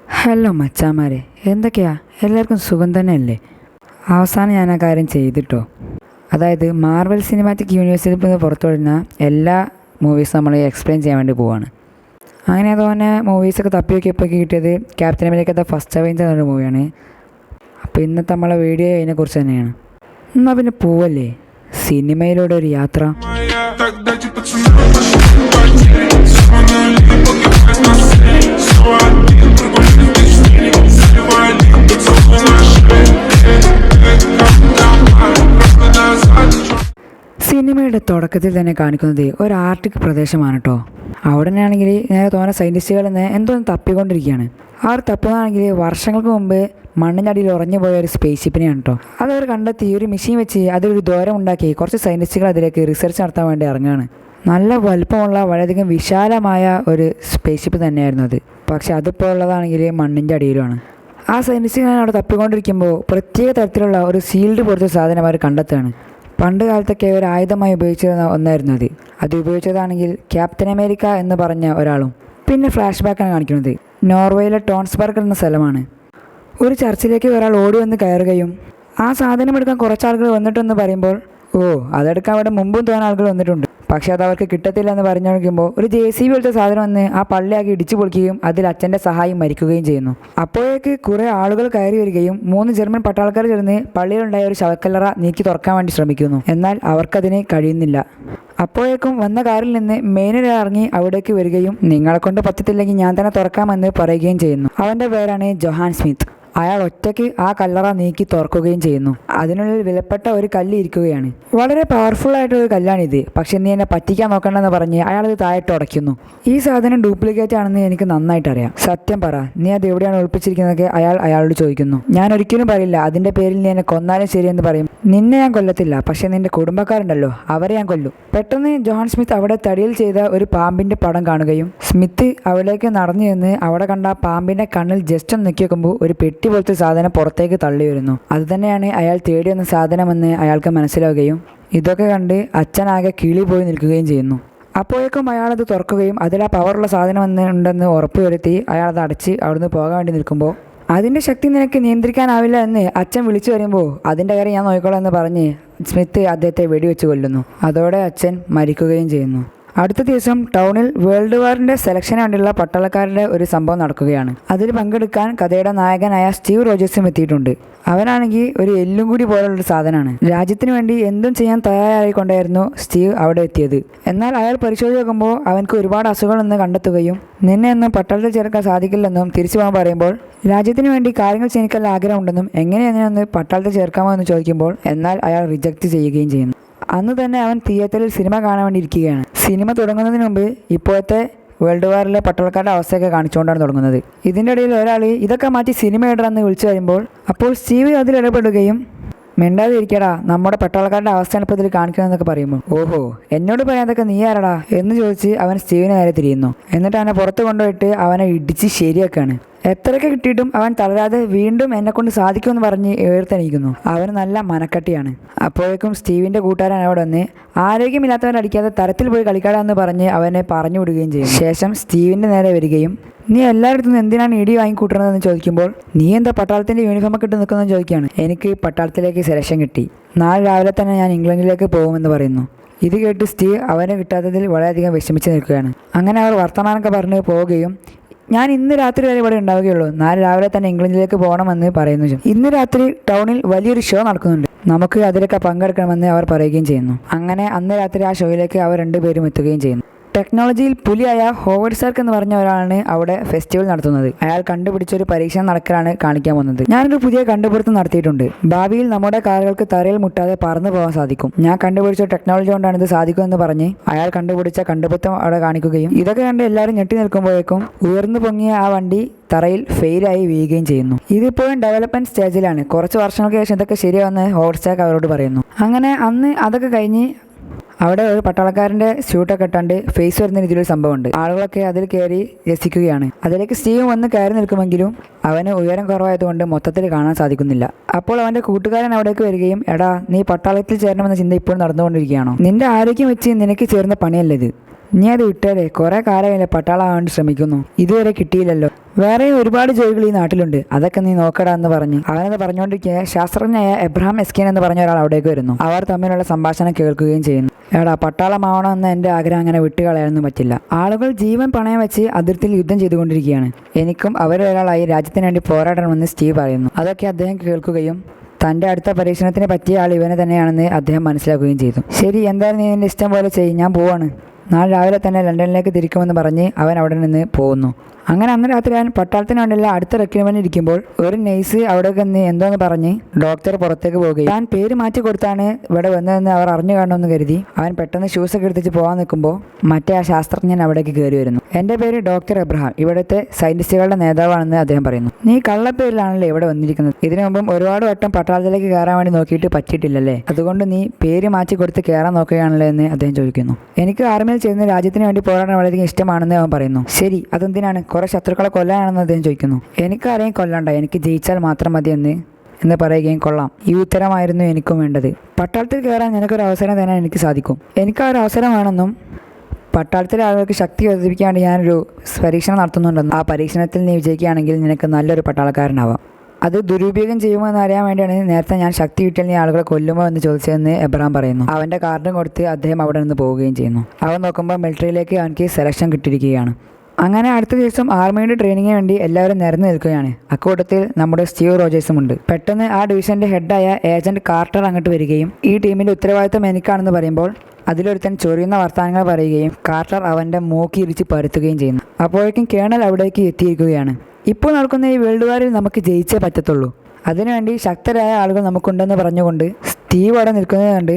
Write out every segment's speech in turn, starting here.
Hello മച്ചാമാരെ, എന്തൊക്കെയാ എല്ലാവർക്കും സുഖം തന്നെയല്ലേ? അവസാനം ഞാൻ ആ കാര്യം ചെയ്തിട്ടോ. അതായത് മാർവൽ സിനിമാറ്റിക് യൂണിവേഴ്സിൽ നിന്ന് പുറത്തു വരുന്ന എല്ലാ മൂവീസും നമ്മൾ എക്സ്പ്ലെയിൻ ചെയ്യാൻ വേണ്ടി പോവാണ്. അങ്ങനെ അതുപോലെ മൂവീസൊക്കെ തപ്പി നോക്കിയപ്പോൾ കിട്ടിയത് ക്യാപ്റ്റൻ അമേരിക്ക ഫസ്റ്റ് അവെഞ്ചർ എന്നൊരു മൂവിയാണ്. അപ്പോൾ ഇന്നത്തെ നമ്മളെ വീഡിയോ അതിനെക്കുറിച്ച് തന്നെയാണ്. എന്നാൽ പിന്നെ പോവല്ലേ സിനിമയിലൂടെ ഒരു യാത്ര. സിനിമയുടെ തുടക്കത്തിൽ തന്നെ കാണിക്കുന്നത് ഒരു ആർട്ടിക് പ്രദേശമാണ് കേട്ടോ. അവിടെ തന്നെയാണെങ്കിൽ നേരെ തോന്നുന്ന സയൻറ്റിസ്റ്റുകൾ എന്തോന്ന് തപ്പിക്കൊണ്ടിരിക്കുകയാണ്. ആ ഒരു തപ്പുന്നതാണെങ്കിൽ വർഷങ്ങൾക്ക് മുമ്പ് മണ്ണിൻ്റെ അടിയിൽ ഉറഞ്ഞു പോയ ഒരു സ്പേസ് ഷിപ്പിനെയാണ് കേട്ടോ. അതവർ കണ്ടെത്തി ഒരു മെഷീൻ വെച്ച് അതിലൊരു ദ്വാരം ഉണ്ടാക്കി കുറച്ച് സയൻറ്റിസ്റ്റുകൾ അതിലേക്ക് റിസർച്ച് നടത്താൻ വേണ്ടി ഇറങ്ങുകയാണ്. നല്ല വലുപ്പമുള്ള വളരെയധികം വിശാലമായ ഒരു സ്പേസ് ഷിപ്പ് തന്നെയായിരുന്നു അത്. പക്ഷെ അതിപ്പോൾ ഉള്ളതാണെങ്കിൽ മണ്ണിൻ്റെ അടിയിലുമാണ്. ആ സയൻറ്റിസ്റ്റുകൾ അവിടെ തപ്പിക്കൊണ്ടിരിക്കുമ്പോൾ പ്രത്യേക തരത്തിലുള്ള ഒരു സീൽഡ് പോലത്തെ സാധനം അവർ കണ്ടെത്തുകയാണ്. പണ്ട് കാലത്തൊക്കെ ഒരു ആയുധമായി ഉപയോഗിച്ചിരുന്ന ഒന്നായിരുന്നു അത് ഉപയോഗിച്ചതാണെങ്കിൽ ക്യാപ്റ്റൻ അമേരിക്ക എന്ന് പറഞ്ഞ ഒരാളും. പിന്നെ ഫ്ലാഷ് ബാക്കാണ് കാണിക്കുന്നത്. നോർവേയിലെ ടോൺസ്ബർഗ് എന്ന സ്ഥലമാണ്. ഒരു ചർച്ചിലേക്ക് ഒരാൾ ഓടി വന്ന് കയറുകയും ആ സാധനം എടുക്കാൻ കുറച്ചാളുകൾ വന്നിട്ടെന്ന് പറയുമ്പോൾ അതെടുക്കാൻ അവിടെ മുമ്പും തോന്നാൻ ആളുകൾ വന്നിട്ടുണ്ട്, പക്ഷെ അത് അവർക്ക് കിട്ടത്തില്ല എന്ന് പറഞ്ഞു നോക്കുമ്പോൾ ഒരു JCB പോലത്തെ സാധനം വന്ന് ആ പള്ളിയാക്കി ഇടിച്ചു പൊളിക്കുകയും അതിൽ അച്ഛൻ്റെ സഹായം മരിക്കുകയും ചെയ്യുന്നു. അപ്പോഴേക്ക് കുറേ ആളുകൾ കയറി വരികയും 3 ജർമ്മൻ പട്ടാളക്കാർ ചേർന്ന് പള്ളിയിലുണ്ടായ ഒരു ശവക്കല്ലറ നീക്കി തുറക്കാൻ വേണ്ടി ശ്രമിക്കുന്നു. എന്നാൽ അവർക്കതിന് കഴിയുന്നില്ല. അപ്പോഴേക്കും വന്ന കാറിൽ നിന്ന് മെയിനിൽ ഇറങ്ങി അവിടേക്ക് വരികയും നിങ്ങളെ കൊണ്ട് പറ്റത്തില്ലെങ്കിൽ ഞാൻ തന്നെ തുറക്കാമെന്ന് പറയുകയും ചെയ്യുന്നു. അവൻ്റെ പേരാണ് ജൊഹാൻ സ്മിത്ത്. അയാൾ ഒറ്റയ്ക്ക് ആ കല്ലറ നീക്കി തുറക്കുകയും ചെയ്യുന്നു. അതിനുള്ളിൽ വിലപ്പെട്ട ഒരു കല്ല് ഇരിക്കുകയാണ്. വളരെ പവർഫുൾ ആയിട്ടൊരു കല്ലാണിത്, പക്ഷെ നീ എന്നെ പറ്റിക്കാൻ നോക്കണമെന്ന് പറഞ്ഞ് അയാളത് താഴോട്ട് ഉടയ്ക്കുന്നു. ഈ സാധനം ഡ്യൂപ്ലിക്കേറ്റ് ആണെന്ന് എനിക്ക് നന്നായിട്ട് അറിയാം, സത്യം പറ, നീ അത് എവിടെയാണ് ഒളിപ്പിച്ചിരിക്കുന്നതൊക്കെ അയാളോട് ചോദിക്കുന്നു. ഞാൻ ഒരിക്കലും പറയില്ല, അതിൻ്റെ പേരിൽ നീ എന്നെ കൊന്നാലും ശരിയെന്ന് പറയും. നിന്നെ ഞാൻ കൊല്ലത്തില്ല, പക്ഷെ നിന്റെ കുടുംബക്കാരുണ്ടല്ലോ അവരെ ഞാൻ കൊല്ലും. പെട്ടെന്ന് ജോഹാൻ സ്മിത്ത് അവിടെ തടിയിൽ ചെയ്ത ഒരു പാമ്പിൻ്റെ പടം കാണുകയും സ്മിത്ത് അവിടേക്ക് നടന്നു ചെന്ന് അവിടെ കണ്ട ആ പാമ്പിൻ്റെ കണ്ണിൽ ജസ്റ്റ് ഒന്ന് നോക്കി വെക്കുമ്പോൾ ഒരു പെട്ടി പോലത്തെ സാധനം പുറത്തേക്ക് തള്ളി വരുന്നു. അത് തന്നെയാണ് അയാൾ തേടി വന്ന സാധനമെന്ന് അയാൾക്ക് മനസ്സിലാവുകയും ഇതൊക്കെ കണ്ട് അച്ഛനാകെ കിളി പോയി നിൽക്കുകയും ചെയ്യുന്നു. അപ്പോഴേക്കും അയാളത് തുറക്കുകയും അതിൽ ആ പവറുള്ള സാധനം ഉണ്ടെന്ന് ഉറപ്പുവരുത്തി അയാളത് അടച്ച് അവിടുന്ന് പോകാൻ വേണ്ടി നിൽക്കുമ്പോൾ അതിൻ്റെ ശക്തി നിനക്ക് നിയന്ത്രിക്കാനാവില്ല എന്ന് അച്ഛൻ വിളിച്ചു വരുമ്പോൾ അതിൻ്റെ കാര്യം ഞാൻ നോക്കിക്കോളാം എന്ന് പറഞ്ഞ് സ്മിത്ത് അദ്ദേഹത്തെ വെടിവെച്ച് കൊല്ലുന്നു. അതോടെ അച്ഛൻ മരിക്കുകയും ചെയ്യുന്നു. അടുത്ത ദിവസം ടൗണിൽ വേൾഡ് വാറിൻ്റെ സെലക്ഷന് വേണ്ടിയുള്ള പട്ടാളക്കാരുടെ ഒരു സംഭവം നടക്കുകയാണ്. അതിൽ പങ്കെടുക്കാൻ കഥയുടെ നായകനായ സ്റ്റീവ് റോജേഴ്സും എത്തിയിട്ടുണ്ട്. അവനാണെങ്കിൽ ഒരു എല്ലും കൂടി പോലുള്ളൊരു സാധനമാണ്. രാജ്യത്തിന് വേണ്ടി എന്തും ചെയ്യാൻ തയ്യാറായിക്കൊണ്ടായിരുന്നു സ്റ്റീവ് അവിടെ എത്തിയത്. എന്നാൽ അയാൾ പരിശോധിച്ച് നോക്കുമ്പോൾ അവൻക്ക് ഒരുപാട് അസുഖങ്ങളെന്ന് കണ്ടെത്തുകയും നിന്നെ ഒന്നും പട്ടാളത്തിൽ ചേർക്കാൻ സാധിക്കില്ലെന്നും തിരിച്ചു പോകാൻ പറയുമ്പോൾ രാജ്യത്തിന് വേണ്ടി കാര്യങ്ങൾ ചെയ്യാൻ ആഗ്രഹമുണ്ടെന്നും എങ്ങനെയൊന്ന് പട്ടാളത്തിൽ ചേർക്കാമോ എന്ന് ചോദിക്കുമ്പോൾ എന്നാൽ അയാൾ റിജക്റ്റ് ചെയ്യുകയും ചെയ്യുന്നു. അന്ന് തന്നെ അവൻ തിയേറ്ററിൽ സിനിമ കാണാൻ വേണ്ടി ഇരിക്കുകയാണ്. സിനിമ തുടങ്ങുന്നതിന് മുമ്പ് ഇപ്പോഴത്തെ വേൾഡ് വാറിലെ പട്ടാളക്കാരുടെ അവസ്ഥയൊക്കെ കാണിച്ചുകൊണ്ടാണ് തുടങ്ങുന്നത്. ഇതിൻ്റെ ഇടയിൽ ഒരാൾ ഇതൊക്കെ മാറ്റി സിനിമ ഇടണമെന്ന് വിളിച്ചു വരുമ്പോൾ അപ്പോൾ സ്റ്റീവ് അതിൽ ഇടപെടുകയും മിണ്ടാതെ ഇരിക്കടാ, നമ്മുടെ പട്ടാളക്കാരുടെ അവസ്ഥ ഇപ്പോൾ ഇതിൽ കാണിക്കണമെന്നൊക്കെ പറയുമ്പോൾ എന്നോട് പറയാതൊക്കെ നീ ആരടാ എന്ന് ചോദിച്ച് അവൻ സ്റ്റീവിന് നേരെ തിരിയുന്നു. എന്നിട്ട് അവനെ പുറത്ത് കൊണ്ടുപോയിട്ട് അവനെ ഇടിച്ച് ശരിയാക്കാണ്. എത്രയൊക്കെ കിട്ടിയിട്ടും അവൻ തളരാതെ വീണ്ടും എന്നെക്കൊണ്ട് സാധിക്കുമെന്ന് പറഞ്ഞ് ഉയർത്തെണീക്കുന്നു. അവന് നല്ല മനക്കട്ടിയാണ്. അപ്പോഴേക്കും സ്റ്റീവിൻ്റെ കൂട്ടുകാരൻ അവിടെ വന്ന് ആരോഗ്യമില്ലാത്തവനെ അടിക്കാതെ തരത്തിൽ പോയി കളിക്കാടാന്ന് പറഞ്ഞ് അവനെ പറഞ്ഞു വിടുകയും ചെയ്യും. ശേഷം സ്റ്റീവിൻ്റെ നേരെ വരികയും നീ എല്ലായിടത്തും എന്തിനാണ് ഇടി വാങ്ങിക്കൂട്ടുന്നതെന്ന് ചോദിക്കുമ്പോൾ നീ എന്താ പട്ടാളത്തിൻ്റെ യൂണിഫോമൊക്കെ ഇട്ട് നിൽക്കുന്നതെന്ന് ചോദിക്കുകയാണ്. എനിക്ക് പട്ടാളത്തിലേക്ക് സെലക്ഷൻ കിട്ടി, നാളെ രാവിലെ തന്നെ ഞാൻ ഇംഗ്ലണ്ടിലേക്ക് പോകുമെന്ന് പറയുന്നു. ഇത് കേട്ട് സ്റ്റീവ് അവനെ കിട്ടാത്തതിൽ വളരെയധികം വിഷമിച്ച് നിൽക്കുകയാണ്. അങ്ങനെ അവർ വർത്തമാനമൊക്കെ പറഞ്ഞ് പോവുകയും ഞാൻ ഇന്ന് രാത്രി വരെ ഇവിടെ ഉണ്ടാവുകയുള്ളൂ, നാളെ രാവിലെ തന്നെ ഇംഗ്ലണ്ടിലേക്ക് പോകണമെന്ന് പറയുന്നു. ഇന്ന് രാത്രി ടൗണിൽ വലിയൊരു ഷോ നടക്കുന്നുണ്ട്, നമുക്ക് അതിലൊക്കെ പങ്കെടുക്കണമെന്ന് അവർ പറയുകയും ചെയ്യുന്നു. അങ്ങനെ അന്ന് രാത്രി ആ ഷോയിലേക്ക് അവർ രണ്ടുപേരും എത്തുകയും ചെയ്യുന്നു. ടെക്നോളജിയിൽ പുലിയായ ഹോവേർഡ് സ്റ്റാർക്ക് എന്ന് പറഞ്ഞ ഒരാളാണ് അവിടെ ഫെസ്റ്റിവൽ നടത്തുന്നത്. അയാൾ കണ്ടുപിടിച്ചൊരു പരീക്ഷണം നടക്കലാണ് കാണിക്കാൻ പോകുന്നത്. ഞാനൊരു പുതിയ കണ്ടുപിടുത്തം നടത്തിയിട്ടുണ്ട്, ഭാവിയിൽ നമ്മുടെ കാറുകൾക്ക് തറയിൽ മുട്ടാതെ പറന്നു പോകാൻ സാധിക്കും. ഞാൻ കണ്ടുപിടിച്ച ടെക്നോളജി കൊണ്ടാണ് ഇത് സാധിക്കുമെന്ന് പറഞ്ഞ് അയാൾ കണ്ടുപിടിച്ച കണ്ടുപിടുത്തം അവിടെ കാണിക്കുകയും ഇതൊക്കെ കണ്ട് എല്ലാവരും ഞെട്ടി നിൽക്കുമ്പോഴേക്കും ഉയർന്നു പൊങ്ങിയ ആ വണ്ടി തറയിൽ ഫെയിലായി വീഴുകയും ചെയ്യുന്നു. ഇതിപ്പോഴും ഡെവലപ്മെന്റ് സ്റ്റേജിലാണ്. കുറച്ച് വർഷങ്ങൾക്ക് ശേഷം ഇതൊക്കെ ശരിയാവുമെന്ന് ഹോവേർഡ് സ്റ്റാർക്ക് അവരോട് പറയുന്നു. അങ്ങനെ അന്ന് അതൊക്കെ കഴിഞ്ഞ് അവിടെ ഒരു പട്ടാളക്കാരൻ്റെ സ്യൂട്ടൊക്കെ ഇട്ടാണ്ട് ഫേസ് വരുന്ന രീതിയിലൊരു സംഭവമുണ്ട്. ആളുകളൊക്കെ അതിൽ കയറി രസിക്കുകയാണ്. അതിലേക്ക് സ്റ്റീവ് വന്ന് കയറി നിൽക്കുമെങ്കിലും അവന് ഉയരം കുറവായതുകൊണ്ട് മൊത്തത്തിൽ കാണാൻ സാധിക്കുന്നില്ല. അപ്പോൾ അവൻ്റെ കൂട്ടുകാരൻ അവിടേക്ക് വരികയും എടാ, നീ പട്ടാളത്തിൽ ചേരണമെന്ന ചിന്ത ഇപ്പോഴും നടന്നുകൊണ്ടിരിക്കുകയാണോ? നിന്റെ ആരോഗ്യം വെച്ച് നിനക്ക് ചേർന്ന പണിയല്ലത്, നീ അത് വിട്ടേരെ, കുറെ കാലമല്ലേ പട്ടാളമാകാൻ വേണ്ടി ശ്രമിക്കുന്നു, ഇതുവരെ കിട്ടിയില്ലല്ലോ, വേറെയും ഒരുപാട് ജോലികൾ ഈ നാട്ടിലുണ്ട്, അതൊക്കെ നീ നോക്കടാ എന്ന് പറഞ്ഞ് അവനത് പറഞ്ഞുകൊണ്ടിരിക്കുക ശാസ്ത്രജ്ഞനായ എബ്രഹാം എസ്കിൻ എന്ന് പറഞ്ഞ ഒരാൾ അവിടേക്ക് വരുന്നു. അവർ തമ്മിലുള്ള സംഭാഷണം കേൾക്കുകയും ചെയ്യുന്നു. എടാ, പട്ടാളമാവണമെന്ന് എൻ്റെ ആഗ്രഹം അങ്ങനെ വിട്ടുകളയാനൊന്നും പറ്റില്ല. ആളുകൾ ജീവൻ പണയം വെച്ച് അതിർത്തിയിൽ യുദ്ധം ചെയ്തുകൊണ്ടിരിക്കുകയാണ്. എനിക്കും അവരൊരാളായി രാജ്യത്തിന് വേണ്ടി പോരാടണമെന്ന് സ്റ്റീവ് പറയുന്നു. അതൊക്കെ അദ്ദേഹം കേൾക്കുകയും തൻ്റെ അടുത്ത പരീക്ഷണത്തിന് പറ്റിയ ആൾ ഇവനെ തന്നെയാണെന്ന് അദ്ദേഹം മനസ്സിലാക്കുകയും ചെയ്തു. ശരി, എന്തായാലും നീ നിൻ്റെ ഇഷ്ടം പോലെ ചെയ്യും, ഞാൻ പോവാണ്. നാളെ രാവിലെ തന്നെ ലണ്ടനിലേക്ക് തിരിക്കുമെന്ന് പറഞ്ഞ് അവൻ അവിടെ നിന്ന് പോകുന്നു. അങ്ങനെ അന്ന് രാത്രി അവൻ പട്ടാളത്തിന് വേണ്ടിയുള്ള അടുത്ത റിക്രൂട്ട്മെന്റ് ഇരിക്കുമ്പോൾ ഒരു നഴ്സ് അവിടെ നിന്ന് എന്തോന്ന് പറഞ്ഞ് ഡോക്ടർ പുറത്തേക്ക് പോവുകയും താൻ പേര് മാറ്റി കൊടുത്താണ് ഇവിടെ വന്നതെന്ന് അവർ അറിഞ്ഞു കാണണമെന്ന് കരുതി അവൻ പെട്ടെന്ന് ഷൂസൊക്കെ എടുത്തിട്ട് പോകാൻ നിൽക്കുമ്പോൾ മറ്റേ ആ ശാസ്ത്രജ്ഞൻ അവിടേക്ക് കയറി വരുന്നു. എൻ്റെ പേര് ഡോക്ടർ എബ്രഹാം, ഇവിടുത്തെ സയന്റിസ്റ്റുകളുടെ നേതാവാണെന്ന് അദ്ദേഹം പറയുന്നു. നീ കള്ളപ്പേരിലാണല്ലോ ഇവിടെ വന്നിരിക്കുന്നത്. ഇതിനു മുമ്പും ഒരുപാട് വട്ടം പട്ടാളത്തിലേക്ക് കയറാൻ വേണ്ടി നോക്കിയിട്ട് പറ്റിയിട്ടില്ലല്ലേ, അതുകൊണ്ട് നീ പേര് മാറ്റി കൊടുത്ത് കയറാൻ നോക്കുകയാണല്ലോ എന്ന് അദ്ദേഹം ചോദിക്കുന്നു. എനിക്ക് ആർമിയിൽ ചെയ്യുന്ന രാജ്യത്തിന് വേണ്ടി പോരാടാൻ വളരെയധികം ഇഷ്ടമാണെന്ന് അവൻ പറയുന്നു. ശരി, അതെന്തിനാണ്? കുറെ ശത്രുക്കളെ കൊല്ലാനാണെന്ന് അദ്ദേഹം ചോദിക്കുന്നു. എനിക്കാരെയും കൊല്ലണ്ട, എനിക്ക് ജയിച്ചാൽ മാത്രം മതി എന്ന് പറയുകയും കൊള്ളാം, ഈ ഉത്തരമായിരുന്നു എനിക്കും വേണ്ടത്. പട്ടാളത്തിൽ കയറാൻ നിനക്കൊരു അവസരം തരാൻ എനിക്ക് സാധിക്കും. എനിക്ക് ആ ഒരു അവസരം വേണമെന്നും പട്ടാളത്തിലെ ആളുകൾക്ക് ശക്തി വർദ്ധിപ്പിക്കാൻ വേണ്ടി ഞാനൊരു പരീക്ഷണം നടത്തുന്നുണ്ടെന്നും ആ പരീക്ഷണത്തിൽ നീ വിജയിക്കുകയാണെങ്കിൽ നിനക്ക് നല്ലൊരു പട്ടാളക്കാരനാവാം. അത് ദുരുപയോഗം ചെയ്യുമോ എന്ന് അറിയാൻ വേണ്ടിയാണ് നേരത്തെ ഞാൻ ശക്തി കിട്ടിയാൽ നീ ആളുകളെ കൊല്ലുമോ എന്ന് ചോദിച്ചതെന്ന് എബ്രഹാം പറയുന്നു. അവൻ്റെ കാർഡും കൊടുത്ത് അദ്ദേഹം അവിടെ നിന്ന് പോവുകയും ചെയ്യുന്നു. അവൻ നോക്കുമ്പോൾ മിലിറ്ററിയിലേക്ക് അവനക്ക് സെലക്ഷൻ കിട്ടിയിരിക്കുകയാണ്. അങ്ങനെ അടുത്ത ദിവസം ആർമിയുടെ ട്രെയിനിങ്ങിന് വേണ്ടി എല്ലാവരും നിരന്ന് നിൽക്കുകയാണ്. അക്കൂട്ടത്തിൽ നമ്മുടെ സ്റ്റീവ് റോജേഴ്സും ഉണ്ട്. പെട്ടെന്ന് ആ ഡിവിഷന്റെ ഹെഡായ ഏജന്റ് കാർട്ടർ അങ്ങോട്ട് വരികയും ഈ ടീമിന്റെ ഉത്തരവാദിത്തം എനിക്കാണെന്ന് പറയുമ്പോൾ അതിലൊരുത്തൻ ചൊറിയുന്ന വർത്തമാനങ്ങൾ പറയുകയും കാർട്ടർ അവൻ്റെ മൂക്കി ഇരിച്ച് പരുത്തുകയും ചെയ്യുന്നു. അപ്പോഴേക്കും കേണൽ അവിടേക്ക് എത്തിയിരിക്കുകയാണ്. ഇപ്പോൾ നടക്കുന്ന ഈ വേൾഡ് വാറിൽ നമുക്ക് ജയിച്ചേ പറ്റത്തുള്ളൂ, അതിനുവേണ്ടി ശക്തരായ ആളുകൾ നമുക്കുണ്ടെന്ന് പറഞ്ഞുകൊണ്ട് സ്റ്റീവ് അവിടെ നിൽക്കുന്നത് കണ്ട്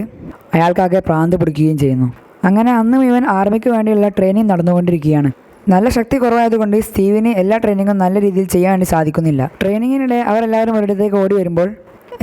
അയാൾക്കാകെ പ്രാന്ത് പിടിക്കുകയും ചെയ്യുന്നു. അങ്ങനെ അന്നും ഇവൻ ആർമിക്ക് വേണ്ടിയുള്ള ട്രെയിനിങ് നടന്നുകൊണ്ടിരിക്കുകയാണ്. നല്ല ശക്തി കുറവായതുകൊണ്ട് സ്റ്റീവിന് എല്ലാ ട്രെയിനിങ്ങും നല്ല രീതിയിൽ ചെയ്യാൻ വേണ്ടി സാധിക്കുന്നില്ല. ട്രെയിനിങ്ങിനിടെ അവരെല്ലാവരും ഒരിടത്തേക്ക് ഓടി വരുമ്പോൾ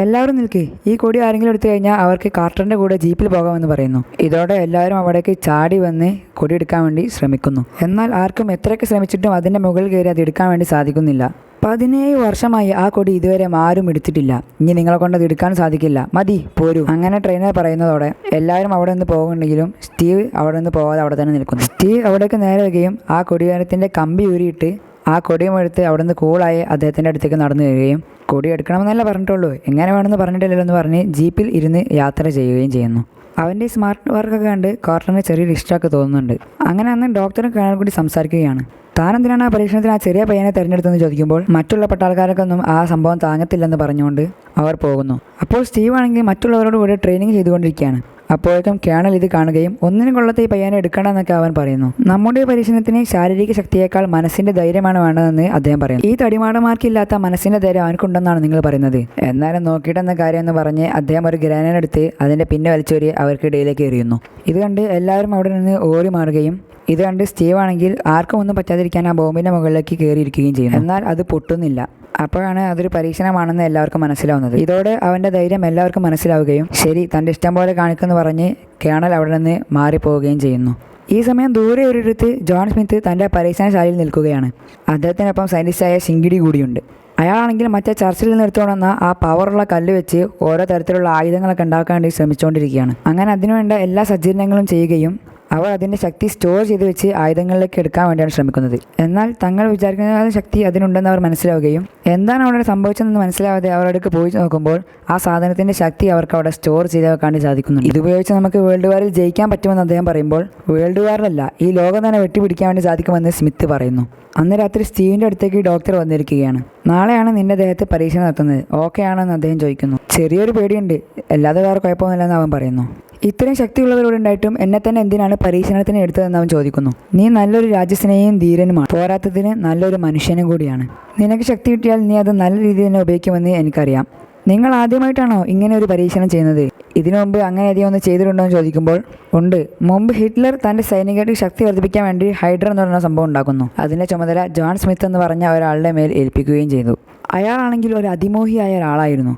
എല്ലാവരും നിൽക്ക്, ഈ കൊടി ആരെങ്കിലും എടുത്തു കഴിഞ്ഞാൽ അവർക്ക് കാർട്ടറിൻ്റെ കൂടെ ജീപ്പിൽ പോകാമെന്ന് പറയുന്നു. ഇതോടെ എല്ലാവരും അവിടേക്ക് ചാടി വന്ന് കൊടി എടുക്കാൻ വേണ്ടി ശ്രമിക്കുന്നു. എന്നാൽ ആർക്കും എത്രയൊക്കെ ശ്രമിച്ചിട്ടും അതിൻ്റെ മുകളിൽ കയറി അത് എടുക്കാൻ വേണ്ടി സാധിക്കുന്നില്ല. 17 വർഷമായി ആ കൊടി ഇതുവരെ ആരും എടുത്തിട്ടില്ല. ഇനി നിങ്ങളെ കൊണ്ട് അത് എടുക്കാൻ സാധിക്കില്ല, മതി പോരൂ. അങ്ങനെ ട്രെയിനർ പറയുന്നതോടെ എല്ലാവരും അവിടെ നിന്ന് പോകുന്നുണ്ടെങ്കിലും സ്റ്റീവ് അവിടെ നിന്ന് പോകാതെ അവിടെ തന്നെ നിൽക്കുന്നു. സ്റ്റീവ് അവിടേക്ക് നേരെ വരികയും ആ കൊടിവാരത്തിൻ്റെ കമ്പി ഊരിയിട്ട് ആ കൊടിയും എടുത്ത് അവിടെ നിന്ന് കൂളായി അദ്ദേഹത്തിൻ്റെ അടുത്തേക്ക് നടന്നു വരികയും കൊടി എടുക്കണമെന്നല്ല പറഞ്ഞിട്ടുള്ളൂ, എങ്ങനെ വേണമെന്ന് പറഞ്ഞിട്ടില്ലല്ലോ എന്ന് പറഞ്ഞ് ജീപ്പിൽ ഇരുന്ന് യാത്ര ചെയ്യുകയും ചെയ്യുന്നു. അവൻ്റെ സ്മാർട്ട് വർക്കൊക്കെ കണ്ട് കാർട്ടറിന് ചെറിയൊരു ഇഷ്ടമൊക്കെ തോന്നുന്നുണ്ട്. അങ്ങനെ അന്ന് ഡോക്ടറും കേണൽ കൂടി സംസാരിക്കുകയാണ്. താനെന്തിനാണ് ആ പരീക്ഷണത്തിന് ആ ചെറിയ പയ്യനെ തിരഞ്ഞെടുത്തെന്ന് ചോദിക്കുമ്പോൾ മറ്റുള്ള പട്ടാൾക്കാർക്കൊന്നും ആ സംഭവം താങ്ങത്തില്ലെന്ന് പറഞ്ഞുകൊണ്ട് അവർ പോകുന്നു. അപ്പോൾ സ്റ്റീവ് ആണെങ്കിൽ മറ്റുള്ളവരോട് കൂടെ ട്രെയിനിങ് ചെയ്തുകൊണ്ടിരിക്കുകയാണ്. അപ്പോഴേക്കും കേണൽ ഇത് കാണുകയും ഒന്നിനും കൊള്ളത്തെ ഈ പയ്യനെ എടുക്കണമെന്നൊക്കെ അവൻ പറയുന്നു. നമ്മുടെ പരീക്ഷണത്തിന് ശാരീരിക ശക്തിയേക്കാൾ മനസ്സിന്റെ ധൈര്യമാണ് വേണ്ടതെന്ന് അദ്ദേഹം പറയുന്നു. ഈ തടിമാടന്മാർക്കില്ലാത്ത മനസ്സിന്റെ ധൈര്യം അവനക്കുണ്ടെന്നാണ് നിങ്ങൾ പറയുന്നത്. എന്നാലും നോക്കിയിട്ടെന്ന കാര്യം എന്ന് പറഞ്ഞ് അദ്ദേഹം ഒരു ഗ്രനേഡ് എടുത്ത് അതിന്റെ പിന്നെ വലിച്ചൊരു അവർക്കിടയിലേക്ക് എറിയുന്നു. ഇത് കണ്ട് എല്ലാവരും അവിടെ നിന്ന് ഓടി മാറുകയും ഇത് കണ്ട് സ്റ്റീവ് ആണെങ്കിൽ ആർക്കും ഒന്നും പറ്റാതിരിക്കാൻ ആ ബോംബിന്റെ മുകളിലേക്ക് കയറിയിരിക്കുകയും ചെയ്യുന്നു. എന്നാൽ അത് പൊട്ടുന്നില്ല. അപ്പോഴാണ് അതൊരു പരീക്ഷണമാണെന്ന് എല്ലാവർക്കും മനസ്സിലാവുന്നത്. ഇതോടെ അവൻ്റെ ധൈര്യം എല്ലാവർക്കും മനസ്സിലാവുകയും ശരി തൻ്റെ ഇഷ്ടം പോലെ കാണിക്കുമെന്ന് പറഞ്ഞ് കേണൽ അവിടെ നിന്ന് മാറിപ്പോവുകയും ചെയ്യുന്നു. ഈ സമയം ദൂരെ ഒരിടത്ത് ജോൺ സ്മിത്ത് തൻ്റെ പരീക്ഷണശാലയിൽ നിൽക്കുകയാണ്. അദ്ദേഹത്തിനൊപ്പം സയൻറ്റിസ്റ്റായ ശിങ്കിടി കൂടിയുണ്ട്. അയാളാണെങ്കിൽ മറ്റേ ചർച്ചിൽ നിന്ന് എടുത്തുകൊണ്ടുവന്ന ആ പവറുള്ള കല്ല് വെച്ച് ഓരോ തരത്തിലുള്ള ആയുധങ്ങളൊക്കെ ഉണ്ടാക്കാൻ വേണ്ടി ശ്രമിച്ചുകൊണ്ടിരിക്കുകയാണ്. അങ്ങനെ അതിനുവേണ്ട എല്ലാ സജ്ജീകരണങ്ങളും ചെയ്യുകയും അവർ അതിൻ്റെ ശക്തി സ്റ്റോർ ചെയ്ത് വെച്ച് ആയുധങ്ങളിലേക്ക് എടുക്കാൻ വേണ്ടിയാണ് ശ്രമിക്കുന്നത്. എന്നാൽ തങ്ങൾ വിചാരിക്കുന്ന ശക്തി അതിനുണ്ടെന്ന് അവർ മനസ്സിലാവുകയും എന്താണ് അവിടെ സംഭവിച്ചതെന്ന് മനസ്സിലാവാതെ അവരവിടേക്ക് പോയി നോക്കുമ്പോൾ ആ സാധനത്തിൻ്റെ ശക്തി അവർക്ക് അവിടെ സ്റ്റോർ ചെയ്ത് വെക്കാൻ സാധിക്കുന്നുണ്ട്. ഇതുപയോഗിച്ച് നമുക്ക് വേൾഡ് വാറിൽ ജയിക്കാൻ പറ്റുമെന്ന് അദ്ദേഹം പറയുമ്പോൾ വേൾഡ് വാറിലല്ല ഈ ലോകം തന്നെ വെട്ടിപ്പിടിക്കാൻ വേണ്ടി സാധിക്കുമെന്ന് സ്മിത്ത് പറയുന്നു. അന്ന് രാത്രി സ്റ്റീവിൻ്റെ അടുത്തേക്ക് ഡോക്ടർ വന്നിരിക്കുകയാണ്. നാളെയാണ് നിന്റെ ദേഹത്ത് പരീക്ഷ നടത്തുന്നത്, ഓക്കെ ആണെന്ന് അദ്ദേഹം ചോദിക്കുന്നു. ചെറിയൊരു പേടിയുണ്ട്, അല്ലാതെ വേറെ കുഴപ്പമൊന്നുമില്ലെന്ന് അവൻ പറയുന്നു. ഇത്രയും ശക്തിയുള്ളവരോട് ഉണ്ടായിട്ടും എന്നെ തന്നെ എന്തിനാണ് പരീക്ഷണത്തിന് എടുത്തതെന്ന് അവൻ ചോദിക്കുന്നു. നീ നല്ലൊരു രാജ്യസ്നേഹിയും ധീരനുമാണ്, പോരാത്തതിന് നല്ലൊരു മനുഷ്യനും കൂടിയാണ്. നിനക്ക് ശക്തി കിട്ടിയാൽ നീ അത് നല്ല രീതിയിൽ തന്നെ ഉപയോഗിക്കുമെന്ന് എനിക്കറിയാം. നിങ്ങൾ ആദ്യമായിട്ടാണോ ഇങ്ങനെ ഒരു പരീക്ഷണം ചെയ്യുന്നത്? ഇതിനു മുമ്പ് അങ്ങനെ അധികം ഒന്ന് ചെയ്തിട്ടുണ്ടോ എന്ന് ചോദിക്കുമ്പോൾ ഉണ്ട്. മുമ്പ് ഹിറ്റ്ലർ തൻ്റെ സൈനികർക്ക് ശക്തി വർദ്ധിപ്പിക്കാൻ വേണ്ടി ഹൈഡ്ര എന്ന് പറയുന്ന സംഭവം ഉണ്ടാക്കുന്നു. അതിൻ്റെ ചുമതല ജോൺ സ്മിത്ത് എന്ന് പറഞ്ഞ ഒരാളുടെ മേൽ ഏൽപ്പിക്കുകയും ചെയ്തു. അയാളാണെങ്കിൽ ഒരു അതിമോഹിയായ ഒരാളായിരുന്നു.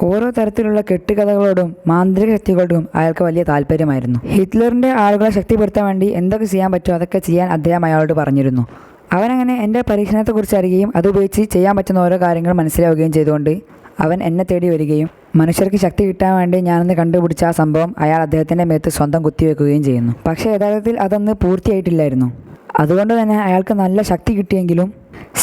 ഓരോ തരത്തിലുള്ള കെട്ടുകഥകളോടും മാന്ത്രിക ശക്തികളോടും അയാൾക്ക് വലിയ താല്പര്യമായിരുന്നു. ഹിറ്റ്ലറിൻ്റെ ആളുകളെ ശക്തിപ്പെടുത്താൻ വേണ്ടി എന്തൊക്കെ ചെയ്യാൻ പറ്റുമോ അതൊക്കെ ചെയ്യാൻ അദ്ദേഹം അയാളോട് പറഞ്ഞിരുന്നു. അവനങ്ങനെ എൻ്റെ പരീക്ഷണത്തെക്കുറിച്ച് അറിയുകയും അതുപയോഗിച്ച് ചെയ്യാൻ പറ്റുന്ന ഓരോ കാര്യങ്ങൾ മനസ്സിലാവുകയും ചെയ്തുകൊണ്ട് അവൻ എന്നെ തേടി വരികയും മനുഷ്യർക്ക് ശക്തി കിട്ടാൻ വേണ്ടി ഞാനൊന്ന് കണ്ടുപിടിച്ച ആ സംഭവം അയാൾ അദ്ദേഹത്തിൻ്റെ മേത്ത് സ്വന്തം കുത്തിവെക്കുകയും ചെയ്യുന്നു. പക്ഷേ യഥാർത്ഥത്തിൽ അതൊന്ന് പൂർത്തിയായിട്ടില്ലായിരുന്നു. അതുകൊണ്ട് തന്നെ അയാൾക്ക് നല്ല ശക്തി കിട്ടിയെങ്കിലും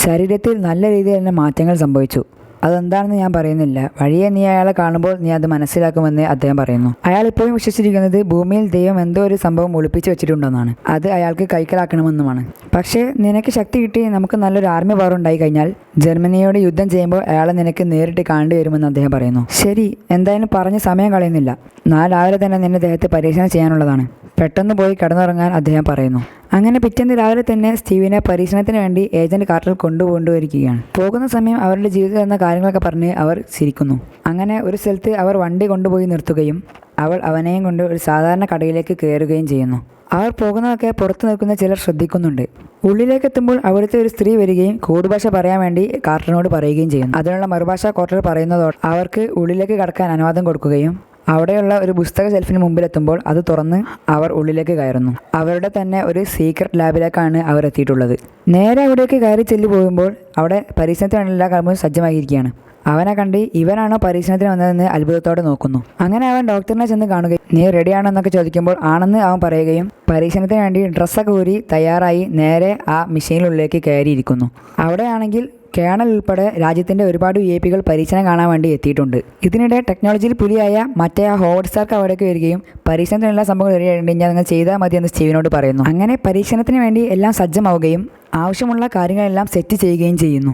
ശരീരത്തിൽ നല്ല രീതിയിൽ തന്നെ മാറ്റങ്ങൾ സംഭവിച്ചു. അതെന്താണെന്ന് ഞാൻ പറയുന്നില്ല, വഴിയെ നീ അയാളെ കാണുമ്പോൾ നീ അത് മനസ്സിലാക്കുമെന്ന് അദ്ദേഹം പറയുന്നു. അയാൾ ഇപ്പോഴും വിശ്വസിച്ചിരിക്കുന്നത് ഭൂമിയിൽ ദൈവം എന്തോ ഒരു സംഭവം ഒളിപ്പിച്ച് വെച്ചിട്ടുണ്ടെന്നാണ്, അത് അയാൾക്ക് കൈക്കലാക്കണമെന്നുമാണ്. പക്ഷേ നിനക്ക് ശക്തി കിട്ടി നമുക്ക് നല്ലൊരു ആർമി പവർ ഉണ്ടായി കഴിഞ്ഞാൽ ജർമ്മനിയോട് യുദ്ധം ചെയ്യുമ്പോൾ അയാളെ നിനക്ക് നേരിട്ട് കാണേണ്ടി വരുമെന്ന് അദ്ദേഹം പറയുന്നു. ശരി, എന്തായാലും പറഞ്ഞ് സമയം കളയുന്നില്ല, നാളെ രാവിലെ തന്നെ നിന്റെ ദേഹത്ത് പരീക്ഷണം ചെയ്യാനുള്ളതാണ്, പെട്ടെന്ന് പോയി കിടന്നുറങ്ങാൻ അദ്ദേഹം പറയുന്നു. അങ്ങനെ പിറ്റേന്ന് രാവിലെ തന്നെ സ്റ്റീവിനെ പരീക്ഷണത്തിന് വേണ്ടി ഏജന്റ് കാർട്ടർ കൊണ്ടുപോയിരിക്കുകയാണ്. പോകുന്ന സമയം അവരുടെ ജീവിതത്തിൽ എന്ന കാര്യങ്ങളൊക്കെ പറഞ്ഞ് അവർ ചിരിക്കുന്നു. അങ്ങനെ ഒരു സ്ഥലത്ത് അവർ വണ്ടി കൊണ്ടുപോയി നിർത്തുകയും അവൾ അവനെയും കൊണ്ട് ഒരു സാധാരണ കടയിലേക്ക് കയറുകയും ചെയ്യുന്നു. അവർ പോകുന്നതൊക്കെ പുറത്തു നിൽക്കുന്ന ചിലർ ശ്രദ്ധിക്കുന്നുണ്ട്. ഉള്ളിലേക്ക് എത്തുമ്പോൾ അവിടുത്തെ ഒരു സ്ത്രീ വരികയും കോഡ് ഭാഷ പറയാൻ വേണ്ടി കാർട്ടറിനോട് പറയുകയും ചെയ്യുന്നു. അതിനുള്ള മറുഭാഷ കാർട്ടർ പറയുന്നതോടെ അവർക്ക് ഉള്ളിലേക്ക് കടക്കാൻ അനുവാദം കൊടുക്കുകയും അവിടെയുള്ള ഒരു പുസ്തക ഷെൽഫിന് മുമ്പിലെത്തുമ്പോൾ അത് തുറന്ന് അവർ ഉള്ളിലേക്ക് കയറുന്നു. അവരുടെ തന്നെ ഒരു സീക്രട്ട് ലാബിലേക്കാണ് അവർ എത്തിയിട്ടുള്ളത്. നേരെ അവിടേക്ക് കയറി ചെല്ലി പോകുമ്പോൾ അവിടെ പരീക്ഷണത്തിനുള്ള എല്ലാ കാര്യങ്ങളും സജ്ജമായിരിക്കുകയാണ്. അവനെ കണ്ട് ഇവനാണോ പരീക്ഷണത്തിന് വന്നതെന്ന് അത്ഭുതത്തോടെ നോക്കുന്നു. അങ്ങനെ അവൻ ഡോക്ടറിനെ ചെന്ന് കാണുകയും നീ റെഡിയാണോ എന്നൊക്കെ ചോദിക്കുമ്പോൾ ആണെന്ന് അവൻ പറയുകയും പരീക്ഷണത്തിന് വേണ്ടി ഡ്രസ്സൊക്കെ ഊരി തയ്യാറായി നേരെ ആ മെഷീനിനുള്ളിലേക്ക് കയറിയിരിക്കുന്നു. അവിടെയാണെങ്കിൽ കേണൽ ഉൾപ്പെടെ രാജ്യത്തിൻ്റെ ഒരുപാട് VIP പരീക്ഷണം കാണാൻ വേണ്ടി എത്തിയിട്ടുണ്ട്. ഇതിനിടെ ടെക്നോളജിയിൽ പുലിയായ മറ്റേ ആ ഹോവർഡ് സ്റ്റാർക്ക് അവിടേക്ക് വരികയും പരീക്ഷണത്തിനുള്ള സംഭവം വരികയുണ്ടെങ്കിൽ നിങ്ങൾ ചെയ്താൽ മതി എന്ന് സ്റ്റീവിനോട് പറയുന്നു. അങ്ങനെ പരീക്ഷണത്തിന് വേണ്ടി എല്ലാം സജ്ജമാവുകയും ആവശ്യമുള്ള കാര്യങ്ങളെല്ലാം സെറ്റ് ചെയ്യുകയും ചെയ്യുന്നു.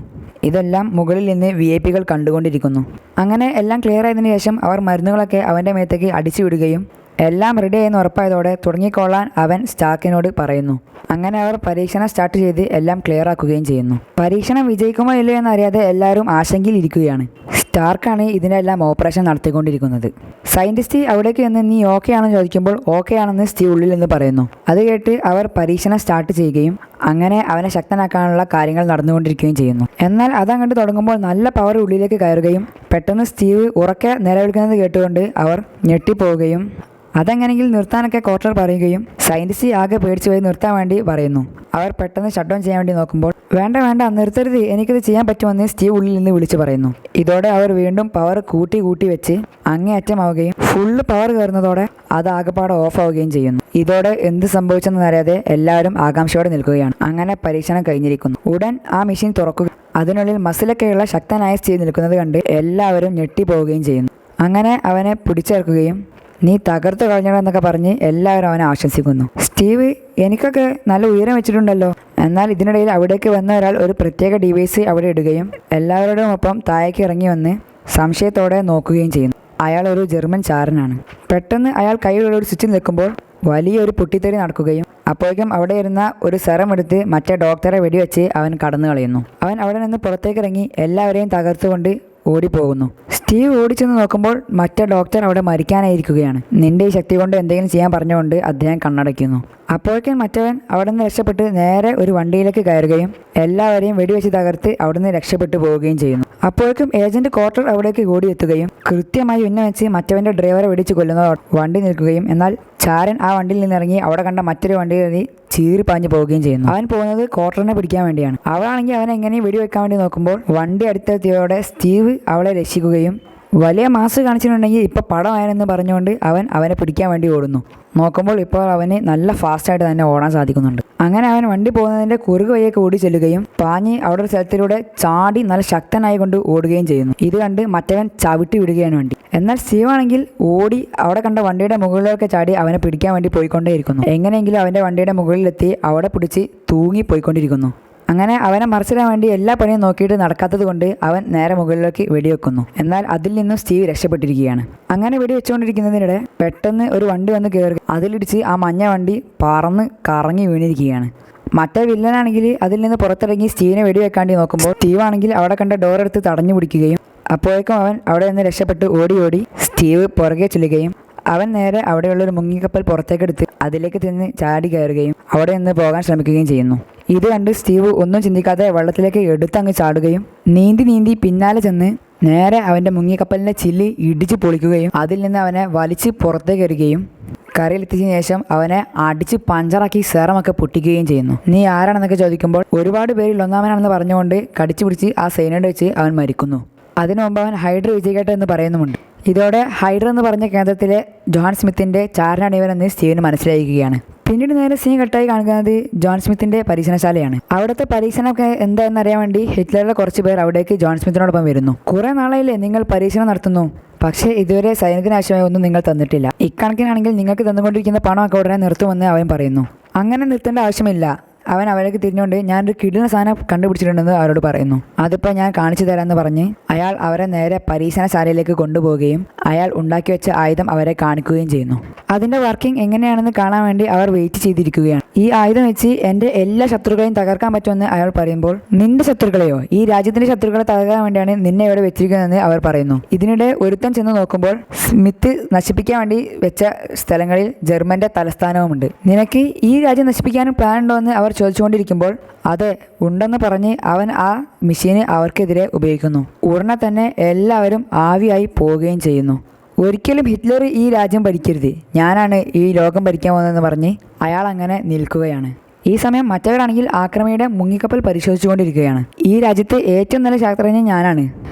ഇതെല്ലാം മുകളിൽ നിന്ന് VIP കണ്ടുകൊണ്ടിരിക്കുന്നു. അങ്ങനെ എല്ലാം ക്ലിയർ ആയതിനു ശേഷം അവർ മരുന്നുകളൊക്കെ അവൻ്റെ മേത്തേക്ക് അടിച്ചു വിടുകയും എല്ലാം റെഡി ആയെന്ന് ഉറപ്പായതോടെ തുടങ്ങിക്കൊള്ളാൻ അവൻ സ്റ്റാർക്കിനോട് പറയുന്നു. അങ്ങനെ അവർ പരീക്ഷണം സ്റ്റാർട്ട് ചെയ്ത് എല്ലാം ക്ലിയർ ആക്കുകയും ചെയ്യുന്നു. പരീക്ഷണം വിജയിക്കുമോ ഇല്ലയോ എന്നറിയാതെ എല്ലാവരും ആശങ്കയിൽ ഇരിക്കുകയാണ്. സ്റ്റാർക്കാണ് ഇതിനെല്ലാം ഓപ്പറേഷൻ നടത്തിക്കൊണ്ടിരിക്കുന്നത്. സയൻറ്റിസ്റ്റ് അവിടേക്ക് നിന്ന് നീ ഓക്കെ ആണെന്ന് ചോദിക്കുമ്പോൾ ഓക്കെ ആണെന്ന് സ്റ്റീവ് ഉള്ളിൽ നിന്ന് പറയുന്നു. അത് കേട്ട് അവർ പരീക്ഷണം സ്റ്റാർട്ട് ചെയ്യുകയും അങ്ങനെ അവനെ ശക്തനാക്കാനുള്ള കാര്യങ്ങൾ നടന്നുകൊണ്ടിരിക്കുകയും ചെയ്യുന്നു. എന്നാൽ അതങ്ങോട്ട് തുടങ്ങുമ്പോൾ നല്ല പവർ ഉള്ളിലേക്ക് കയറുകയും പെട്ടെന്ന് സ്റ്റീവ് ഉറക്കെ നിലവിളിക്കുന്നത് കേട്ടുകൊണ്ട് അവർ ഞെട്ടിപ്പോവുകയും അതെങ്ങനെയെങ്കിലും നിർത്താനൊക്കെ കോർട്ടർ പറയുകയും സയൻറ്റിസ്റ്റ് ആകെ പേടിച്ചു പോയി നിർത്താൻ വേണ്ടി പറയുന്നു. അവർ പെട്ടെന്ന് ഷട്ട് ഡൗൺ ചെയ്യാൻ വേണ്ടി നോക്കുമ്പോൾ വേണ്ട നിർത്തരുത്, എനിക്കിത് ചെയ്യാൻ പറ്റുമെന്ന് സ്റ്റീവ് ഉള്ളിൽ നിന്ന് വിളിച്ചു പറയുന്നു. ഇതോടെ അവർ വീണ്ടും പവർ കൂട്ടി വെച്ച് അങ്ങേയറ്റമാവുകയും ഫുള്ള് പവർ കയറുന്നതോടെ അത് ആകെപ്പാടെ ഓഫ് ആവുകയും ചെയ്യുന്നു. ഇതോടെ എന്ത് സംഭവിച്ചെന്നറിയാതെ എല്ലാവരും ആകാംക്ഷയോടെ നിൽക്കുകയാണ്. അങ്ങനെ പരീക്ഷണം കഴിഞ്ഞിരിക്കുന്നു. ഉടൻ ആ മെഷീൻ തുറക്കുക, അതിനുള്ളിൽ മസിലൊക്കെയുള്ള ശക്തനായ സ്റ്റീവ് നിൽക്കുന്നത് കണ്ട് എല്ലാവരും ഞെട്ടിപ്പോവുകയും ചെയ്യുന്നു. അങ്ങനെ അവനെ പിടിച്ചേർക്കുകയും നീ തകർത്ത് കളഞ്ഞോന്നൊക്കെ പറഞ്ഞ് എല്ലാവരും അവനെ ആശംസിക്കുന്നു. സ്റ്റീവ് എനിക്കൊക്കെ നല്ല ഉയരം വെച്ചിട്ടുണ്ടല്ലോ. എന്നാൽ ഇതിനിടയിൽ അവിടേക്ക് വന്ന ഒരാൾ ഒരു പ്രത്യേക ഡിവൈസ് അവിടെ ഇടുകയും എല്ലാവരുടെയും ഒപ്പം താഴേക്ക് ഇറങ്ങി വന്ന് സംശയത്തോടെ നോക്കുകയും ചെയ്യുന്നു. അയാൾ ഒരു ജർമ്മൻ ചാരനാണ്. പെട്ടെന്ന് അയാൾ കൈയുള്ള ഒരു സ്വിച്ച് നിൽക്കുമ്പോൾ വലിയൊരു പൊട്ടിത്തെറി നടക്കുകയും അപ്പോഴേക്കും അവിടെ ഇരുന്ന ഒരു സെറം എടുത്ത് മറ്റേ ഡോക്ടറെ വെടിവെച്ച് അവൻ കടന്നു കളയുന്നു. അവൻ അവിടെ നിന്ന് പുറത്തേക്ക് ഇറങ്ങി എല്ലാവരെയും തകർത്തുകൊണ്ട് ഓടിപ്പോകുന്നു. സ്റ്റീവ് ഓടിച്ചെന്ന് നോക്കുമ്പോൾ മറ്റേ ഡോക്ടർ അവിടെ മരിക്കാനായിരിക്കുകയാണ്. നിന്റെ ഈ ശക്തി കൊണ്ട് എന്തെങ്കിലും ചെയ്യാൻ പറഞ്ഞുകൊണ്ട് അദ്ദേഹം കണ്ണടയ്ക്കുന്നു. അപ്പോഴേക്കും മറ്റവൻ അവിടെ നിന്ന് രക്ഷപ്പെട്ട് നേരെ ഒരു വണ്ടിയിലേക്ക് കയറുകയും എല്ലാവരെയും വെടിവെച്ച് തകർത്ത് അവിടെ നിന്ന് രക്ഷപ്പെട്ടു പോവുകയും ചെയ്യുന്നു. അപ്പോഴേക്കും ഏജന്റ് കോർട്ടർ അവിടേക്ക് ഓടിയെത്തുകയും കൃത്യമായി ഉന്നമിച്ച് മറ്റവൻ്റെ ഡ്രൈവറെ വെടിച്ച് കൊല്ലുന്നതോടെ വണ്ടി നിൽക്കുകയും എന്നാൽ ചാരൻ ആ വണ്ടിയിൽ നിന്നിറങ്ങി അവിടെ കണ്ട മറ്റൊരു വണ്ടിയിൽ ചീറിപ്പാഞ്ഞു പോവുകയും ചെയ്യുന്നു. അവൻ പോകുന്നത് കോർട്ടറിനെ പിടിക്കാൻ വേണ്ടിയാണ്. അവളാണെങ്കിൽ അവനെ എങ്ങനെയും വെടിവെക്കാൻ വേണ്ടി നോക്കുമ്പോൾ വണ്ടി അടുത്തെത്തിയതോടെ സ്റ്റീവ് അവളെ രക്ഷിക്കുകയും വലിയ മാസ് കാണിച്ചിട്ടുണ്ടെങ്കിൽ ഇപ്പോൾ പടമായെന്ന് പറഞ്ഞുകൊണ്ട് അവനെ പിടിക്കാൻ വേണ്ടി ഓടുന്നു. നോക്കുമ്പോൾ ഇപ്പോൾ അവന് നല്ല ഫാസ്റ്റായിട്ട് തന്നെ ഓടാൻ സാധിക്കുന്നുണ്ട്. അങ്ങനെ അവൻ വണ്ടി പോകുന്നതിൻ്റെ കുറുകു വഴിയൊക്കെ ഓടി ചെല്ലുകയും പാഞ്ഞ് അവിടെ ഒരു സ്ഥലത്തിലൂടെ ചാടി നല്ല ശക്തനായി കൊണ്ട് ഓടുകയും ചെയ്യുന്നു. ഇത് കണ്ട് മറ്റവൻ ചവിട്ടി വിടുകയാണ് വണ്ടി. എന്നാൽ സ്റ്റീവ് ആണെങ്കിൽ ഓടി അവിടെ കണ്ട വണ്ടിയുടെ മുകളിലൊക്കെ ചാടി അവനെ പിടിക്കാൻ വേണ്ടി പോയിക്കൊണ്ടേയിരിക്കുന്നു. എങ്ങനെയെങ്കിലും അവൻ്റെ വണ്ടിയുടെ മുകളിലെത്തി അവിടെ പിടിച്ച് തൂങ്ങി പോയിക്കൊണ്ടിരിക്കുന്നു. അങ്ങനെ അവനെ മറിച്ചിടാൻ വേണ്ടി എല്ലാ പണിയും നോക്കിയിട്ട് നടക്കാത്തത് കൊണ്ട് അവൻ നേരെ മുകളിലേക്ക് വെടിവെക്കുന്നു. എന്നാൽ അതിൽ നിന്നും സ്റ്റീവ് രക്ഷപ്പെട്ടിരിക്കുകയാണ്. അങ്ങനെ വെടിവെച്ചുകൊണ്ടിരിക്കുന്നതിനിടെ പെട്ടെന്ന് ഒരു വണ്ടി വന്ന് കയറുക, അതിലിടിച്ച് ആ മഞ്ഞ വണ്ടി പറന്ന് കറങ്ങി വീണിരിക്കുകയാണ്. മറ്റേ വില്ലനാണെങ്കിൽ അതിൽ നിന്ന് പുറത്തിറങ്ങി സ്റ്റീവിനെ വെടിവെക്കാണ്ടി നോക്കുമ്പോൾ സ്റ്റീവ് ആണെങ്കിൽ അവിടെ കണ്ട ഡോർ എടുത്ത് തടഞ്ഞു പിടിക്കുകയും അപ്പോഴേക്കും അവൻ അവിടെ നിന്ന് രക്ഷപ്പെട്ട് ഓടി സ്റ്റീവ് പുറകെ ചെല്ലുകയും അവൻ നേരെ അവിടെയുള്ളൊരു മുങ്ങിക്കപ്പൽ പുറത്തേക്കെടുത്ത് അതിലേക്ക് ചെന്ന് ചാടി കയറുകയും അവിടെ നിന്ന് പോകാൻ ശ്രമിക്കുകയും ചെയ്യുന്നു. ഇത് കണ്ട് സ്റ്റീവ് ഒന്നും ചിന്തിക്കാതെ വെള്ളത്തിലേക്ക് എടുത്തങ്ങ് ചാടുകയും നീന്തി പിന്നാലെ ചെന്ന് നേരെ അവൻ്റെ മുങ്ങിക്കപ്പലിൻ്റെ ചില്ല് ഇടിച്ച് പൊളിക്കുകയും അതിൽ നിന്ന് അവനെ വലിച്ച് പുറത്തേക്ക് എറിയുകയും കരയിലെത്തിച്ചതിന് ശേഷം അവനെ അടിച്ച് പഞ്ചറാക്കി സെറമൊക്കെ പൊട്ടിക്കുകയും ചെയ്യുന്നു. നീ ആരാണെന്നൊക്കെ ചോദിക്കുമ്പോൾ ഒരുപാട് പേരിൽ ഒന്നാമനാണെന്ന് പറഞ്ഞുകൊണ്ട് കടിച്ചു പിടിച്ച് ആ സൈനൈഡ് വെച്ച് അവൻ മരിക്കുന്നു. അതിനു മുമ്പ് അവൻ ഹൈഡ്ര വിജയിക്കട്ടെ എന്ന് പറയുന്നുമുണ്ട്. ഇതോടെ ഹൈഡ്ര എന്ന് പറഞ്ഞ കേന്ദ്രത്തിലെ ജോൺ സ്മിത്തിൻ്റെ ചാരനാണ് ഇവനെന്ന് സ്റ്റീവിന് മനസ്സിലായിരിക്കുകയാണ്. പിന്നീട് നേരെ സീൻ കട്ടായി കാണിക്കുന്നത് ജോൺ സ്മിത്തിന്റെ പരീക്ഷണശാലയാണ്. അവിടുത്തെ പരീക്ഷണമൊക്കെ എന്താണെന്നറിയാൻ വേണ്ടി ഹിറ്റ്ലറിലെ കുറച്ച് പേർ അവിടേക്ക് ജോൺ സ്മിത്തിനോടൊപ്പം വരുന്നു. കുറെ നാളായില്ലേ നിങ്ങൾ പരീക്ഷണം നടത്തുന്നു, പക്ഷേ ഇതുവരെ സൈന്യത്തിന് ആവശ്യമായ ഒന്നും നിങ്ങൾ തന്നിട്ടില്ല. ഇക്കണക്കിനാണെങ്കിൽ നിങ്ങൾക്ക് തന്നുകൊണ്ടിരിക്കുന്ന പണമൊക്കെ ഉടനെ നിർത്തുമെന്ന് അവൻ പറയുന്നു. അങ്ങനെ നിർത്തേണ്ട ആവശ്യമില്ല. അവൻ അവരേക്ക് തിരിഞ്ഞുകൊണ്ട് ഞാനൊരു കിടിലൻ സാധനം കണ്ടുപിടിച്ചിട്ടുണ്ടെന്ന് അവരോട് പറയുന്നു. അതിപ്പോൾ ഞാൻ കാണിച്ചു തരാമെന്ന് പറഞ്ഞ് അയാൾ അവരെ നേരെ പരീക്ഷണശാലയിലേക്ക് കൊണ്ടുപോവുകയും അയാൾ ഉണ്ടാക്കി വെച്ച ആയുധം അവരെ കാണിക്കുകയും ചെയ്യുന്നു. അതിൻ്റെ വർക്കിംഗ് എങ്ങനെയാണെന്ന് കാണാൻ വേണ്ടി അവർ വെയിറ്റ് ചെയ്തിരിക്കുകയാണ്. ഈ ആയുധം വെച്ച് എൻ്റെ എല്ലാ ശത്രുക്കളെയും തകർക്കാൻ പറ്റുമെന്ന് അയാൾ പറയുമ്പോൾ നിന്റെ ശത്രുക്കളെയോ, ഈ രാജ്യത്തിൻ്റെ ശത്രുക്കളെ തകർക്കാൻ വേണ്ടിയാണ് നിന്നെ ഇവിടെ വെച്ചിരിക്കുന്നതെന്ന് അവർ പറയുന്നു. ഇതിനിടെ ഒരുത്തൻ ചെന്ന് നോക്കുമ്പോൾ സ്മിത്ത് നശിപ്പിക്കാൻ വേണ്ടി വെച്ച സ്ഥലങ്ങളിൽ ജർമ്മൻ്റെ തലസ്ഥാനവുമുണ്ട്. നിനക്ക് ഈ രാജ്യം നശിപ്പിക്കാനും പ്ലാൻ ഉണ്ടോ എന്ന് അവർ ചോദിച്ചുകൊണ്ടിരിക്കുമ്പോൾ അതെ ഉണ്ടെന്ന് പറഞ്ഞ് അവൻ ആ മെഷീന് അവർക്കെതിരെ ഉപയോഗിക്കുന്നു. ഉടനെ തന്നെ എല്ലാവരും ആവിയായി പോവുകയും ചെയ്യുന്നു. ഒരിക്കലും ഹിറ്റ്ലർ ഈ രാജ്യം ഭരിക്കരുത്, ഞാനാണ് ഈ ലോകം ഭരിക്കാൻ പോകുന്നതെന്ന് പറഞ്ഞ് അയാൾ അങ്ങനെ നിൽക്കുകയാണ്. ഈ സമയം മറ്റവരാണെങ്കിൽ ആക്രമിയുടെ മുങ്ങിക്കപ്പൽ പരിശോധിച്ചുകൊണ്ടിരിക്കുകയാണ്. ഈ രാജ്യത്തെ ഏറ്റവും നല്ല ശാസ്ത്രജ്ഞൻ ഞാനാണ്,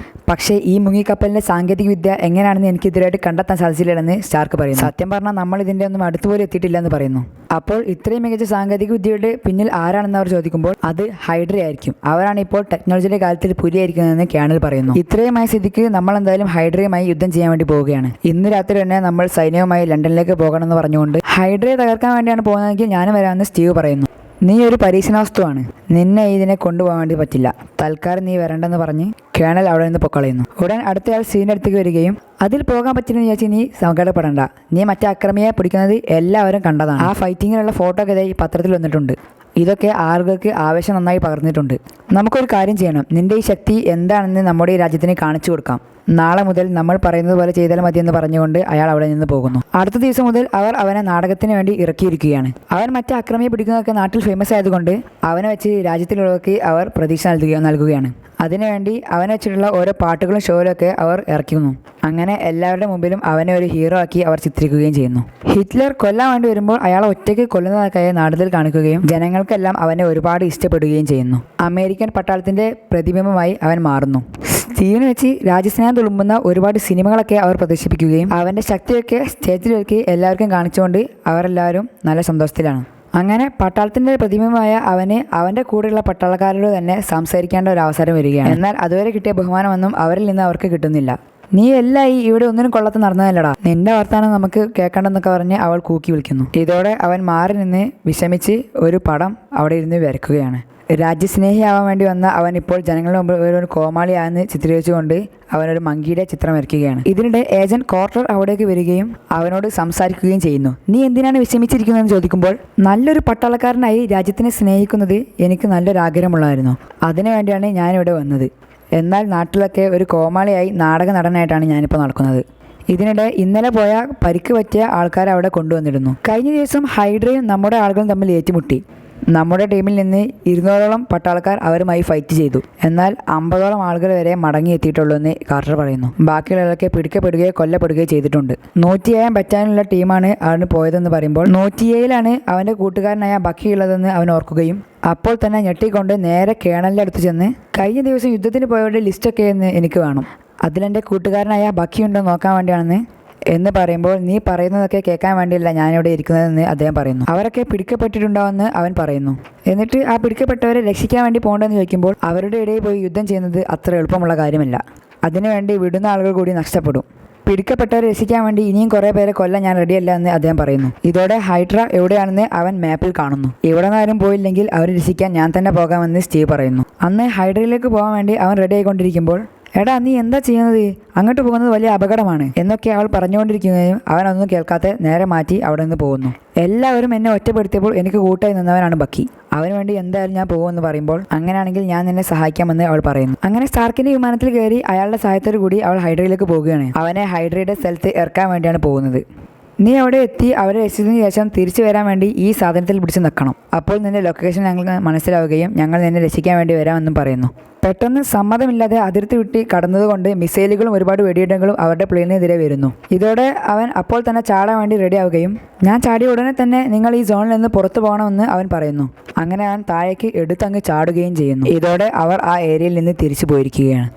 പക്ഷേ ഈ മുങ്ങിക്കപ്പലിൻ്റെ സാങ്കേതിക വിദ്യ എങ്ങനെയാണെന്ന് എനിക്ക് ഇതുവരെയായിട്ട് കണ്ടെത്താൻ സാധിച്ചില്ലെന്ന് സ്റ്റാർക്ക് പറയുന്നു. സത്യം പറഞ്ഞാൽ നമ്മൾ ഇതിൻ്റെ ഒന്നും അടുത്തുപോലും എത്തിയിട്ടില്ല എന്ന് പറയുന്നു. അപ്പോൾ ഇത്രയും മികച്ച സാങ്കേതിക വിദ്യയുടെ പിന്നിൽ ആരാണെന്ന് അവർ ചോദിക്കുമ്പോൾ അത് ഹൈഡ്ര ആയിരിക്കും, അവരാണ് ഇപ്പോൾ ടെക്നോളജിയുടെ കാര്യത്തിൽ പുലിയായിരിക്കുന്നതെന്ന് കേണൽ പറയുന്നു. ഇത്രയുമായ സ്ഥിതിക്ക് നമ്മൾ എന്തായാലും ഹൈഡ്രയുമായി യുദ്ധം ചെയ്യാൻ വേണ്ടി പോവുകയാണ്. ഇന്ന് രാത്രി തന്നെ നമ്മൾ സൈന്യവുമായി ലണ്ടനിലേക്ക് പോകണമെന്ന് പറഞ്ഞുകൊണ്ട് ഹൈഡ്രയെ തകർക്കാൻ വേണ്ടിയാണ് പോകുന്നതെങ്കിൽ ഞാനും വരാമെന്ന് സ്റ്റീവ് പറയുന്നു. നീ ഒരു പരീക്ഷണ വസ്തുവാണ്, നിന്നെ ഇതിനെ കൊണ്ടുപോകാൻ വേണ്ടി പറ്റില്ല, തൽക്കാലം നീ വരണ്ടെന്ന് പറഞ്ഞ് കേണൽ അവിടെ നിന്ന് പൊക്കളയുന്നു. ഉടൻ അടുത്തയാൾ സീൻ്റെ അടുത്തേക്ക് വരികയും അതിൽ പോകാൻ പറ്റില്ലെന്ന് വിചാരിച്ച് നീ സങ്കടപ്പെടണ്ട, നീ മറ്റേ അക്രമിയെ പിടിക്കുന്നത് എല്ലാവരും കണ്ടതാണ്. ആ ഫൈറ്റിങ്ങിലുള്ള ഫോട്ടോ ഒക്കെ ഈ പത്രത്തിൽ വന്നിട്ടുണ്ട്. ഇതൊക്കെ ആളുകൾക്ക് ആവേശം നന്നായി പകർന്നിട്ടുണ്ട്. നമുക്കൊരു കാര്യം ചെയ്യണം, നിന്റെ ഈ ശക്തി എന്താണെന്ന് നമ്മുടെ ഈ രാജ്യത്തിന് കാണിച്ചു കൊടുക്കാം. നാളെ മുതൽ നമ്മൾ പറയുന്നത് പോലെ ചെയ്താൽ മതിയെന്ന് പറഞ്ഞുകൊണ്ട് അയാൾ അവിടെ നിന്ന് പോകുന്നു. അടുത്ത ദിവസം മുതൽ അവർ അവനെ നാടകത്തിന് വേണ്ടി ഇറക്കിയിരിക്കുകയാണ്. അവൻ മറ്റേ അക്രമിയെ പിടിക്കുന്നതൊക്കെ നാട്ടിൽ ഫേമസ് ആയതുകൊണ്ട് അവനെ വെച്ച് രാജ്യത്തിലുള്ളവർക്ക് അവർ പ്രതീക്ഷ നൽകുകയാണ്. അതിനുവേണ്ടി അവനെ വെച്ചിട്ടുള്ള ഓരോ പാട്ടുകളും ഷോയിലൊക്കെ അവർ ഇറക്കുന്നു. അങ്ങനെ എല്ലാവരുടെ മുമ്പിലും അവനെ ഒരു ഹീറോ ആക്കി അവർ ചിത്രിക്കുകയും ചെയ്യുന്നു. ഹിറ്റ്ലർ കൊല്ലാൻ വേണ്ടി വരുമ്പോൾ അയാളെ ഒറ്റയ്ക്ക് കൊല്ലുന്നതൊക്കെ നാടകത്തിൽ കാണിക്കുകയും ജനങ്ങൾക്കെല്ലാം അവനെ ഒരുപാട് ഇഷ്ടപ്പെടുകയും ചെയ്യുന്നു. അമേരിക്കൻ പട്ടാളത്തിൻ്റെ പ്രതിബിംബമായി അവൻ മാറുന്നു. സ്റ്റീവിനെ വെച്ച് രാജ്യസ്നേഹം തുളുമ്പുന്ന ഒരുപാട് സിനിമകളൊക്കെ അവർ പ്രദർശിപ്പിക്കുകയും അവൻ്റെ ശക്തിയൊക്കെ സ്റ്റേജിൽ വെച്ച് എല്ലാവർക്കും കാണിച്ചുകൊണ്ട് അവരെല്ലാവരും നല്ല സന്തോഷത്തിലാണ്. അങ്ങനെ പട്ടാളത്തിൻ്റെ പ്രതിബിംബമായ അവന് അവൻ്റെ കൂടെയുള്ള പട്ടാളക്കാരോട് തന്നെ സംസാരിക്കേണ്ട ഒരു അവസരം വരികയാണ്. എന്നാൽ അതുവരെ കിട്ടിയ ബഹുമാനമൊന്നും അവരിൽ നിന്ന് അവർക്ക് കിട്ടുന്നില്ല. നീ എല്ലാം ഇവിടെ ഒന്നിനും കൊള്ളത്ത് നടന്നതല്ലടാ, നിന്റെ വർത്താനം നമുക്ക് കേൾക്കണ്ടെന്നൊക്കെ പറഞ്ഞ് അവൾ കൂക്കി വിളിക്കുന്നു. ഇതോടെ അവൻ മാറി നിന്ന് വിഷമിച്ച് ഒരു പടം അവിടെ ഇരുന്ന് വരയ്ക്കുകയാണ്. രാജ്യസ്നേഹിയാവാൻ വേണ്ടി വന്ന അവൻ ഇപ്പോൾ ജനങ്ങളുടെ മുമ്പിൽ ഒരു കോമാളിയാണെന്ന് ചിത്രീകരിച്ചുകൊണ്ട് അവനൊരു മങ്കിയുടെ ചിത്രം വരയ്ക്കുകയാണ്. ഇതിനിടെ ഏജന്റ് കോർട്ടർ അവിടേക്ക് വരികയും അവനോട് സംസാരിക്കുകയും ചെയ്യുന്നു. നീ എന്തിനാണ് വിഷമിച്ചിരിക്കുന്നതെന്ന് ചോദിക്കുമ്പോൾ നല്ലൊരു പട്ടാളക്കാരനായി രാജ്യത്തിനെ സ്നേഹിക്കുന്നത് എനിക്ക് നല്ലൊരു ആഗ്രഹമുള്ളതായിരുന്നു, അതിനുവേണ്ടിയാണ് ഞാനിവിടെ വന്നത്. എന്നാൽ നാട്ടിലൊക്കെ ഒരു കോമാളിയായി നാടക നടനായിട്ടാണ് ഞാനിപ്പോൾ നടക്കുന്നത്. ഇതിനിടെ ഇന്നലെ പോയ പരിക്ക് പറ്റിയ ആൾക്കാരെ അവിടെ കൊണ്ടുവന്നിരുന്നു. കഴിഞ്ഞ ദിവസം ഹൈഡ്രയും നമ്മുടെ ആളുകളും തമ്മിൽ ഏറ്റുമുട്ടി. നമ്മുടെ ടീമിൽ നിന്ന് 200ഓളം പട്ടാളക്കാർ അവരുമായി ഫൈറ്റ് ചെയ്തു. എന്നാൽ 50ഓളം ആളുകൾ വരെ മടങ്ങിയെത്തിയിട്ടുള്ളൂ എന്ന് കാർട്ടർ പറയുന്നു. ബാക്കിയുള്ളവരൊക്കെ പിടിക്കപ്പെടുകയോ കൊല്ലപ്പെടുകയോ ചെയ്തിട്ടുണ്ട്. 107 പറ്റാനുള്ള ടീമാണ് അവന് പോയതെന്ന് പറയുമ്പോൾ 107ലാണ് അവൻ്റെ കൂട്ടുകാരനായ ബക്കിയുള്ളതെന്ന് അവൻ ഓർക്കുകയും അപ്പോൾ തന്നെ ഞെട്ടിക്കൊണ്ട് നേരെ കേണലിൻ്റെ അടുത്ത് ചെന്ന് കഴിഞ്ഞ ദിവസം യുദ്ധത്തിന് പോയവരുടെ ലിസ്റ്റൊക്കെ എന്ന് എനിക്ക് വേണം, അതിലെൻ്റെ കൂട്ടുകാരനായ ബക്കിയുണ്ടോ നോക്കാൻ വേണ്ടിയാണെന്ന് എന്ന് പറയുമ്പോൾ നീ പറയുന്നതൊക്കെ കേൾക്കാൻ വേണ്ടിയല്ല ഞാനിവിടെ ഇരിക്കുന്നതെന്ന് അദ്ദേഹം പറയുന്നു. അവരൊക്കെ പിടിക്കപ്പെട്ടിട്ടുണ്ടാവുമെന്ന് അവൻ പറയുന്നു. എന്നിട്ട് ആ പിടിക്കപ്പെട്ടവരെ രക്ഷിക്കാൻ വേണ്ടി പോകേണ്ടതെന്ന് ചോദിക്കുമ്പോൾ അവരുടെ ഇടയിൽ പോയി യുദ്ധം ചെയ്യുന്നത് അത്ര എളുപ്പമുള്ള കാര്യമല്ല, അതിനുവേണ്ടി വിടുന്ന ആളുകൾ കൂടി നഷ്ടപ്പെടും. പിടിക്കപ്പെട്ടവരെ രക്ഷിക്കാൻ വേണ്ടി ഇനിയും കുറേ പേരെ കൊല്ലാൻ ഞാൻ റെഡിയല്ല എന്ന് അദ്ദേഹം പറയുന്നു. ഇതോടെ ഹൈഡ്ര എവിടെയാണെന്ന് അവൻ മാപ്പിൽ കാണുന്നു. ഇവിടെ നിന്നാരും പോയില്ലെങ്കിൽ അവരെ രക്ഷിക്കാൻ ഞാൻ തന്നെ പോകാമെന്ന് സ്റ്റീവ് പറയുന്നു. അന്ന് ഹൈഡ്രയിലേക്ക് പോകാൻ വേണ്ടി അവൻ റെഡി ആയിക്കൊണ്ടിരിക്കുമ്പോൾ എടാ നീ എന്താ ചെയ്യുന്നത്, അങ്ങോട്ട് പോകുന്നത് വലിയ അപകടമാണ് എന്നൊക്കെ അവൾ പറഞ്ഞുകൊണ്ടിരിക്കുകയും അവനൊന്നും കേൾക്കാതെ നേരെ മാറ്റി അവിടെ നിന്ന് പോകുന്നു. എല്ലാവരും എന്നെ ഒറ്റപ്പെടുത്തിയപ്പോൾ എനിക്ക് കൂട്ടായി നിന്നവനാണ് ബക്കി, അവന് വേണ്ടി എന്തായാലും ഞാൻ പോകുമെന്ന് പറയുമ്പോൾ അങ്ങനെയാണെങ്കിൽ ഞാൻ നിന്നെ സഹായിക്കാമെന്ന് അവൾ പറയുന്നു. അങ്ങനെ സ്റ്റാർക്കിന്റെ വിമാനത്തിൽ കയറി അയാളുടെ സഹായത്തോടു കൂടി അവൾ ഹൈഡ്രയിലേക്ക് പോകുകയാണ്. അവനെ ഹൈഡ്രയുടെ സ്ഥലത്ത് ഇറക്കാൻ വേണ്ടിയാണ് പോകുന്നത്. നീ അവിടെ എത്തി അവരെ രക്ഷിച്ചതിന് ശേഷം തിരിച്ചു വരാൻ വേണ്ടി ഈ സാധനത്തിൽ പിടിച്ച് നിൽക്കണം, അപ്പോൾ നിന്റെ ലൊക്കേഷൻ ഞങ്ങൾക്ക് മനസ്സിലാവുകയും ഞങ്ങൾ നിന്നെ രക്ഷിക്കാൻ വേണ്ടി വരാമെന്നും പറയുന്നു. പെട്ടെന്ന് സമ്മതമില്ലാതെ അതിർത്തി വിട്ട് കടന്നതുകൊണ്ട് മിസൈലുകളും ഒരുപാട് വെടിയുണ്ടകളും അവരുടെ പ്ലെയിനെതിരെ വരുന്നു. ഇതോടെ അവൻ അപ്പോൾ തന്നെ ചാടാൻ വേണ്ടി റെഡി ആവുകയും ഞാൻ ചാടിയ ഉടനെ തന്നെ നിങ്ങൾ ഈ സോണിൽ നിന്ന് പുറത്തു പോകണമെന്ന് അവൻ പറയുന്നു. അങ്ങനെ അവൻ താഴേക്ക് എടുത്തങ്ങ് ചാടുകയും ചെയ്യുന്നു. ഇതോടെ അവർ ആ ഏരിയയിൽ നിന്ന് തിരിച്ചു പോയിരിക്കുകയാണ്.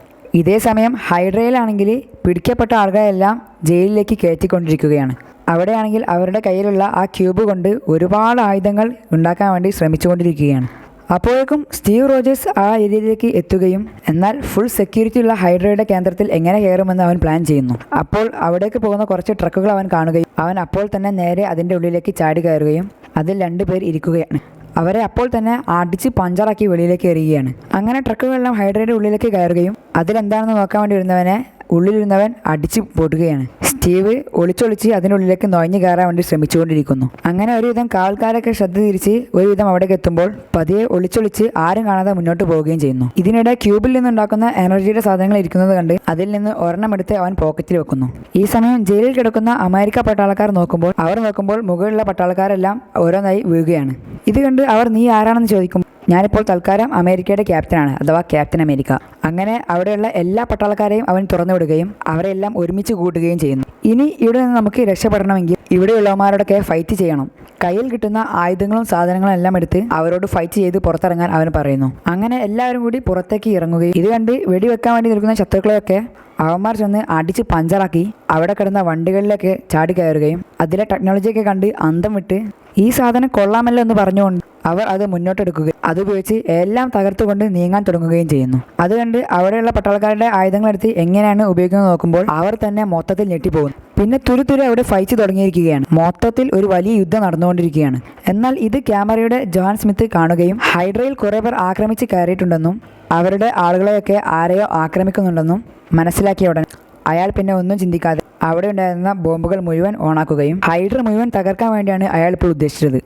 ഇതേ സമയം ഹൈഡ്രയിലാണെങ്കിൽ പിടിക്കപ്പെട്ട ആളുകളെല്ലാം ജയിലിലേക്ക് കയറ്റിക്കൊണ്ടിരിക്കുകയാണ്. അവിടെയാണെങ്കിൽ അവരുടെ കയ്യിലുള്ള ആ ക്യൂബ് കൊണ്ട് ഒരുപാട് ആയുധങ്ങൾ ഉണ്ടാക്കാൻ വേണ്ടി ശ്രമിച്ചുകൊണ്ടിരിക്കുകയാണ്. അപ്പോഴേക്കും സ്റ്റീവ് റോജേഴ്സ് ആ ഏരിയയിലേക്ക് എത്തുകയും എന്നാൽ ഫുൾ സെക്യൂരിറ്റി ഉള്ള ഹൈഡ്രയുടെ കേന്ദ്രത്തിൽ എങ്ങനെ കയറുമെന്ന് അവൻ പ്ലാൻ ചെയ്യുന്നു. അപ്പോൾ അവിടേക്ക് പോകുന്ന കുറച്ച് ട്രക്കുകൾ അവൻ കാണുകയും അവൻ അപ്പോൾ തന്നെ നേരെ അതിൻ്റെ ഉള്ളിലേക്ക് ചാടി കയറുകയും അതിൽ 2 പേർ ഇരിക്കുകയാണ്. അവരെ അപ്പോൾ തന്നെ അടിച്ച് പഞ്ചറാക്കി വെളിയിലേക്ക് എറിയുകയാണ്. അങ്ങനെ ട്രക്കുകളെല്ലാം ഹൈഡ്രയുടെ ഉള്ളിലേക്ക് കയറുകയും അതിലെന്താണെന്ന് നോക്കാൻ വേണ്ടി ഉള്ളിലിരുന്നവൻ അടിച്ച് പൊട്ടുകയാണ്. സ്റ്റീവ് ഒളിച്ചൊളിച്ച് അതിനുള്ളിലേക്ക് നുഴഞ്ഞു കയറാൻ വേണ്ടി ശ്രമിച്ചുകൊണ്ടിരിക്കുന്നു. അങ്ങനെ ഒരുവിധം കാവൽക്കാരൊക്കെ ശ്രദ്ധ തിരിച്ച് ഒരുവിധം അവിടേക്ക് എത്തുമ്പോൾ പതിയെ ഒളിച്ചൊളിച്ച് ആരും കാണാതെ മുന്നോട്ട് പോവുകയും ചെയ്യുന്നു. ഇതിനിടെ ക്യൂബിൽ നിന്നുണ്ടാക്കുന്ന എനർജിയുടെ സാധനങ്ങൾ ഇരിക്കുന്നത് കണ്ട് അതിൽ നിന്ന് ഒരെണ്ണം എടുത്ത് അവൻ പോക്കറ്റിൽ വെക്കുന്നു. ഈ സമയം ജയിലിൽ കിടക്കുന്ന അമേരിക്ക പട്ടാളക്കാർ നോക്കുമ്പോൾ മുകളിലുള്ള പട്ടാളക്കാരെല്ലാം ഓരോന്നായി വീഴുകയാണ്. ഇത് കണ്ട് അവർ നീ ആരാണെന്ന് ചോദിക്കും. ഞാനിപ്പോൾ തൽക്കാലം അമേരിക്കയുടെ ക്യാപ്റ്റനാണ്, അഥവാ ക്യാപ്റ്റൻ അമേരിക്ക. അങ്ങനെ അവിടെയുള്ള എല്ലാ പട്ടാളക്കാരെയും അവൻ തുറന്നു വിടുകയും അവരെല്ലാം ഒരുമിച്ച് കൂട്ടുകയും ചെയ്യുന്നു. ഇനി ഇവിടെ നിന്ന് നമുക്ക് രക്ഷപ്പെടണമെങ്കിൽ ഇവിടെയുള്ളവന്മാരോടൊക്കെ ഫൈറ്റ് ചെയ്യണം. കയ്യിൽ കിട്ടുന്ന ആയുധങ്ങളും സാധനങ്ങളും എല്ലാം എടുത്ത് അവരോട് ഫൈറ്റ് ചെയ്ത് പുറത്തിറങ്ങാൻ അവൻ പറയുന്നു. അങ്ങനെ എല്ലാവരും കൂടി പുറത്തേക്ക് ഇറങ്ങുകയും ഇത് കണ്ട് വെടിവെക്കാൻ വേണ്ടി നിൽക്കുന്ന ശത്രുക്കളെയൊക്കെ അവന്മാർ ചെന്ന് അടിച്ച് പഞ്ചറാക്കി അവിടെ കിടന്ന വണ്ടികളിലേക്ക് ചാടി കയറുകയും അതിലെ ടെക്നോളജിയൊക്കെ കണ്ട് അന്തം വിട്ട് ഈ സാധനം കൊള്ളാമല്ലോ എന്ന് പറഞ്ഞുകൊണ്ട് അവർ അത് മുന്നോട്ടെടുക്കുകയും അതുപയോഗിച്ച് എല്ലാം തകർത്തുകൊണ്ട് നീങ്ങാൻ തുടങ്ങുകയും ചെയ്യുന്നു. അതുകണ്ട് അവിടെയുള്ള പട്ടാളക്കാരുടെ ആയുധങ്ങളെടുത്ത് എങ്ങനെയാണ് ഉപയോഗിക്കുന്നത് നോക്കുമ്പോൾ അവർ തന്നെ മൊത്തത്തിൽ ഞെട്ടിപ്പോകുന്നു. പിന്നെ തുരുതുരെ അവിടെ ഫൈറ്റ് തുടങ്ങിയിരിക്കുകയാണ്. മൊത്തത്തിൽ ഒരു വലിയ യുദ്ധം നടന്നുകൊണ്ടിരിക്കുകയാണ്. എന്നാൽ ഇത് ക്യാമറയുടെ ജോൺ സ്മിത്ത് കാണുകയും ഹൈഡ്രയിൽ കുറേ പേർ ആക്രമിച്ച് കയറിയിട്ടുണ്ടെന്നും അവരുടെ ആളുകളെയൊക്കെ ആരെയോ ആക്രമിക്കുന്നുണ്ടെന്നും മനസ്സിലാക്കിയ ഉടൻ അയാൾ പിന്നെ ഒന്നും ചിന്തിക്കാതെ അവിടെ ഉണ്ടായിരുന്ന ബോംബുകൾ മുഴുവൻ ഓണാക്കുകയും ഹൈഡ്ര മുഴുവൻ തകർക്കാൻ വേണ്ടിയാണ് അയാൾ ഇപ്പോൾ ഉദ്ദേശിച്ചത്.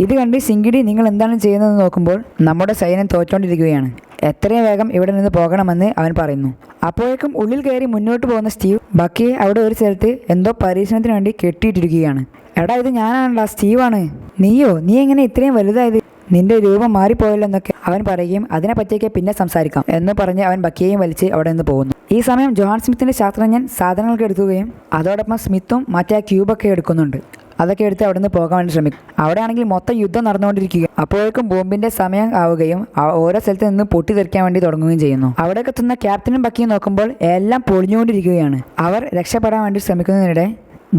ഇത് കണ്ട് സിങ്കിടി നിങ്ങൾ എന്താണ് ചെയ്യുന്നതെന്ന് നോക്കുമ്പോൾ നമ്മുടെ സൈന്യം തോറ്റുകൊണ്ടിരിക്കുകയാണ്, എത്രയും വേഗം ഇവിടെ നിന്ന് പോകണമെന്ന് അവൻ പറയുന്നു. അപ്പോഴേക്കും ഉള്ളിൽ കയറി മുന്നോട്ട് പോകുന്ന സ്റ്റീവ് ബക്കിയെ അവിടെ ഒരു സ്ഥലത്ത് എന്തോ പരീക്ഷണത്തിന് വേണ്ടി കെട്ടിയിട്ടിരിക്കുകയാണ്. എടാ ഇത് ഞാനാണല്ലോ, സ്റ്റീവാണ്. നീയോ? നീ എങ്ങനെ ഇത്രയും വലുതായത്? നിന്റെ രൂപം മാറിപ്പോയല്ലോ എന്നൊക്കെ അവൻ പറയുകയും അതിനെപ്പറ്റിയൊക്കെ പിന്നെ സംസാരിക്കാം എന്ന് പറഞ്ഞ് അവൻ ബക്കിയെയും വലിച്ച് അവിടെ നിന്ന് പോകുന്നു. ഈ സമയം ജോൺ സ്മിത്തിന്റെ ശാസ്ത്രജ്ഞൻ സാധനങ്ങളൊക്കെ എടുക്കുകയും അതോടൊപ്പം സ്മിത്തും മറ്റേ ക്യൂബൊക്കെ എടുക്കുന്നുണ്ട്. അതൊക്കെ എടുത്ത് അവിടെ നിന്ന് പോകാൻ വേണ്ടി ശ്രമിക്കും. അവിടെ ആണെങ്കിൽ മൊത്തം യുദ്ധം നടന്നുകൊണ്ടിരിക്കുക. അപ്പോഴേക്കും ബോംബിന്റെ സമയം ആവുകയും ഓരോ സ്ഥലത്ത് നിന്ന് പൊട്ടിത്തെറിക്കാൻ വേണ്ടി തുടങ്ങുകയും ചെയ്യുന്നു. അവിടേക്ക് എത്തുന്ന ക്യാപ്റ്റനും ബക്കിയും നോക്കുമ്പോൾ എല്ലാം പൊളിഞ്ഞുകൊണ്ടിരിക്കുകയാണ്. അവർ രക്ഷപ്പെടാൻ വേണ്ടി ശ്രമിക്കുന്നതിനിടെ